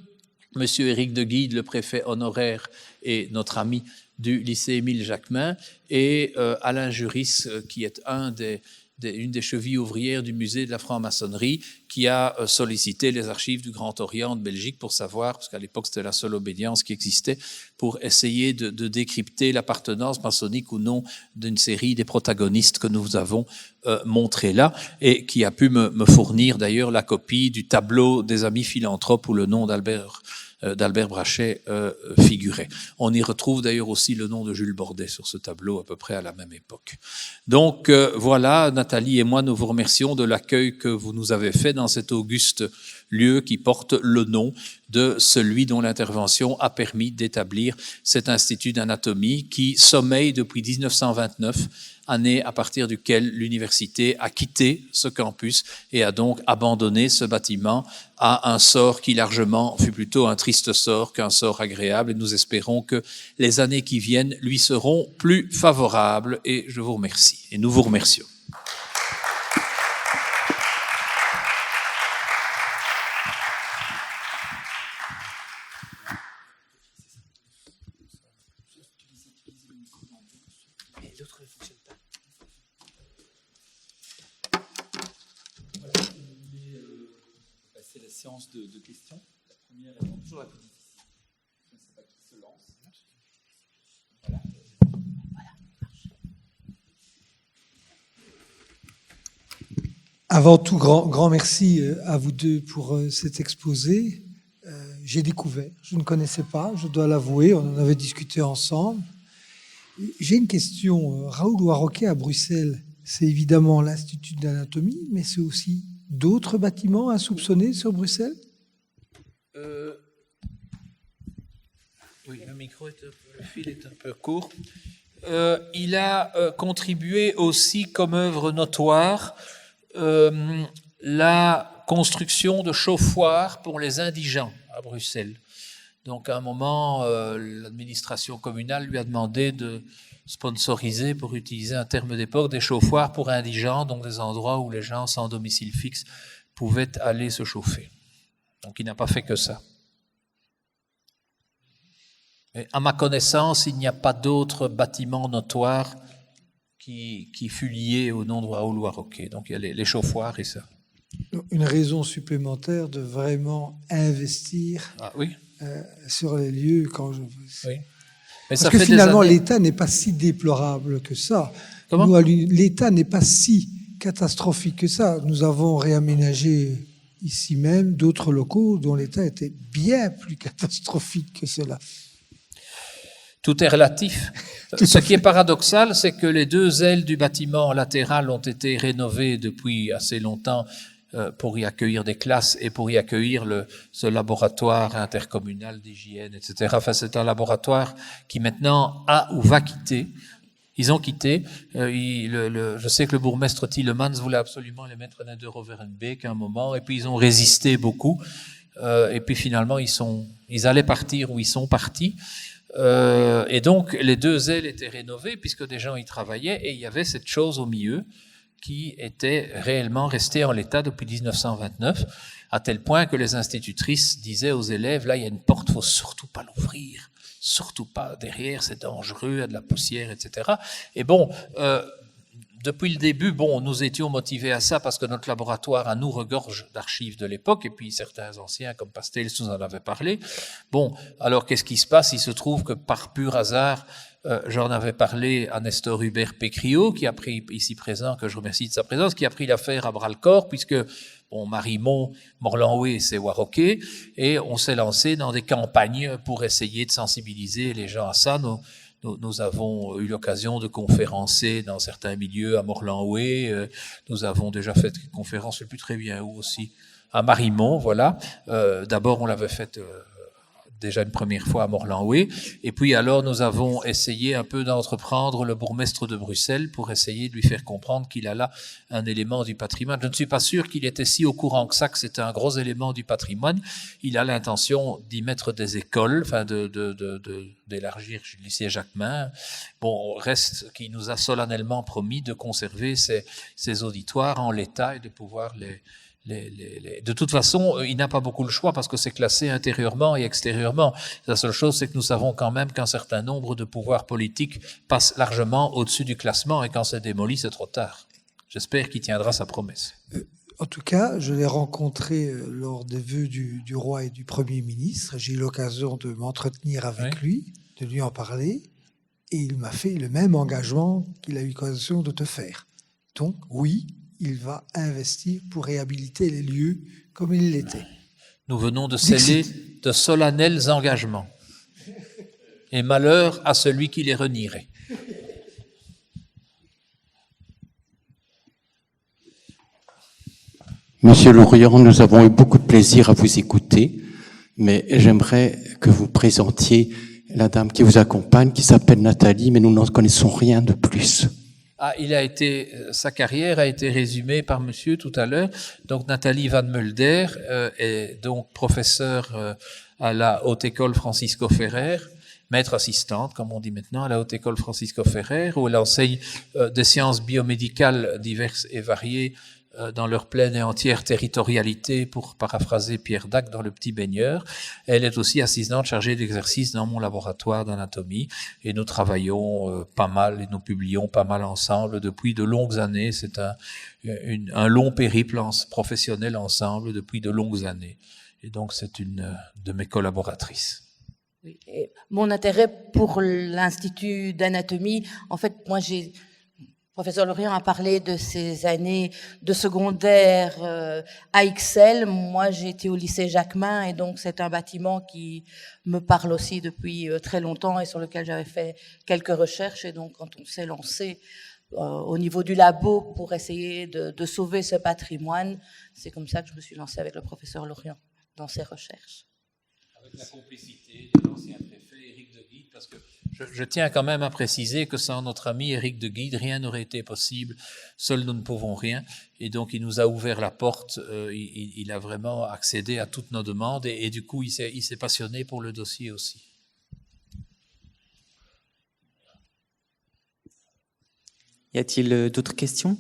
Monsieur Éric de Guide, le préfet honoraire et notre ami du lycée Émile Jacquemin, et Alain Juris, qui est une des chevilles ouvrières du musée de la franc-maçonnerie, qui a sollicité les archives du Grand Orient de Belgique pour savoir, parce qu'à l'époque c'était la seule obédience qui existait, pour essayer de décrypter l'appartenance maçonnique ou non d'une série des protagonistes que nous avons montrés là, et qui a pu me fournir d'ailleurs la copie du tableau des amis philanthropes où le nom d'Albert Brachet figurait. On y retrouve d'ailleurs aussi le nom de Jules Bordet sur ce tableau à peu près à la même époque. Donc voilà, Nathalie et moi nous vous remercions de l'accueil que vous nous avez fait dans cet auguste lieu qui porte le nom de celui dont l'intervention a permis d'établir cet institut d'anatomie qui sommeille depuis 1929, année à partir duquel l'université a quitté ce campus et a donc abandonné ce bâtiment à un sort qui largement fut plutôt un triste sort qu'un sort agréable. Et nous espérons que les années qui viennent lui seront plus favorables. Et je vous remercie. Et nous vous remercions. séance de questions. La première est toujours la plus difficile. Je ne sais pas qui se lance. Voilà. Avant tout, grand merci à vous deux pour cet exposé. J'ai découvert, je ne connaissais pas, je dois l'avouer, on en avait discuté ensemble. J'ai une question. Raoul Warroquet à Bruxelles, c'est évidemment l'Institut d'anatomie, mais c'est aussi d'autres bâtiments insoupçonnés sur Bruxelles ? Oui, le micro le fil est un peu court. Il a contribué aussi comme œuvre notoire la construction de chauffoirs pour les indigents à Bruxelles. Donc à un moment, l'administration communale lui a demandé de sponsoriser, pour utiliser un terme d'époque, des chauffoirs pour indigents, donc des endroits où les gens sans domicile fixe pouvaient aller se chauffer. Donc il n'a pas fait que ça. Et à ma connaissance, il n'y a pas d'autre bâtiment notoire qui fut lié au nom de Raoul Warroquet. Donc il y a les chauffoirs et ça. Une raison supplémentaire de vraiment investir sur les lieux quand je... Oui. Mais parce ça que fait finalement, des années... l'État n'est pas si déplorable que ça. Comment ? L'État n'est pas si catastrophique que ça. Nous avons réaménagé ici même d'autres locaux dont l'État était bien plus catastrophique que cela. Tout est relatif. Ce qui est paradoxal, c'est que les deux ailes du bâtiment latéral ont été rénovées depuis assez longtemps pour y accueillir des classes et pour y accueillir ce laboratoire intercommunal d'hygiène, etc. Enfin, c'est un laboratoire qui maintenant a ou va quitter. Ils ont quitté. Je sais que le bourgmestre Tielemans voulait absolument les mettre dans de Roverenbeek à un moment, et puis ils ont résisté beaucoup. Et puis finalement, ils allaient partir ou ils sont partis. Et donc, les deux ailes étaient rénovées puisque des gens y travaillaient et il y avait cette chose au milieu qui était réellement restée en l'état depuis 1929, à tel point que les institutrices disaient aux élèves, là, il y a une porte, faut surtout pas l'ouvrir, surtout pas derrière, c'est dangereux, il y a de la poussière, etc. Et bon, depuis le début, nous étions motivés à ça parce que notre laboratoire à nous regorge d'archives de l'époque, et puis certains anciens comme Pastels nous en avaient parlé. Bon, alors qu'est-ce qui se passe ? Il se trouve que par pur hasard, j'en avais parlé à Nestor Hubert Pécriot, qui a pris, ici présent, que je remercie de sa présence, qui a pris l'affaire à bras-le-corps, puisque Marimont, Morlanoué, c'est Warroquet, et on s'est lancé dans des campagnes pour essayer de sensibiliser les gens à ça. Nous avons eu l'occasion de conférencer dans certains milieux à Morlanoué. Nous avons déjà fait des conférences, je ne sais plus très bien où aussi, à Marimont, voilà. D'abord, on l'avait faite déjà une première fois à Morlanoué. Et puis alors, nous avons essayé un peu d'entreprendre le bourgmestre de Bruxelles pour essayer de lui faire comprendre qu'il a là un élément du patrimoine. Je ne suis pas sûr qu'il était si au courant que ça, que c'était un gros élément du patrimoine. Il a l'intention d'y mettre des écoles, enfin d'élargir le lycée Jacquemin. Reste qu'il nous a solennellement promis de conserver ces auditoires en l'état et de pouvoir De toute façon, il n'a pas beaucoup le choix parce que c'est classé intérieurement et extérieurement. La seule chose, c'est que nous savons quand même qu'un certain nombre de pouvoirs politiques passent largement au-dessus du classement et quand c'est démoli, c'est trop tard. J'espère qu'il tiendra sa promesse. En tout cas, je l'ai rencontré lors des vœux du roi et du Premier ministre. J'ai eu l'occasion de m'entretenir avec lui, de lui en parler, et il m'a fait le même engagement qu'il a eu l'occasion de te faire. Donc, oui, il va investir pour réhabiliter les lieux comme ils l'étaient. Nous venons de sceller de solennels engagements. Et malheur à celui qui les renierait. Monsieur Lorian, nous avons eu beaucoup de plaisir à vous écouter, mais j'aimerais que vous présentiez la dame qui vous accompagne, qui s'appelle Nathalie, mais nous n'en connaissons rien de plus. Sa carrière a été résumée par monsieur tout à l'heure. Donc Nathalie Van Mulder est donc professeure à la Haute École Francisco Ferrer, maître assistante, comme on dit maintenant, à la Haute École Francisco Ferrer, où elle enseigne des sciences biomédicales diverses et variées dans leur pleine et entière territorialité, pour paraphraser Pierre Dac dans Le Petit Baigneur. Elle est aussi assistante chargée d'exercice dans mon laboratoire d'anatomie, et nous travaillons pas mal, et nous publions pas mal ensemble depuis de longues années. C'est un long périple professionnel ensemble depuis de longues années. Et donc c'est une de mes collaboratrices. Oui. Et mon intérêt pour l'Institut d'anatomie, en fait, moi Professeur Lorient a parlé de ses années de secondaire à Ixelles. Moi, j'ai été au lycée Jacquemin, et donc c'est un bâtiment qui me parle aussi depuis très longtemps et sur lequel j'avais fait quelques recherches. Et donc, quand on s'est lancé au niveau du labo pour essayer de sauver ce patrimoine, c'est comme ça que je me suis lancée avec le professeur Lorient dans ses recherches. Avec la complicité de l'ancien préfet Éric de Guide, parce que je tiens quand même à préciser que sans notre ami Éric de Guide, rien n'aurait été possible. Seuls nous ne pouvons rien. Et donc, il nous a ouvert la porte. Il a vraiment accédé à toutes nos demandes. Et du coup, il s'est passionné pour le dossier aussi. Y a-t-il d'autres questions ?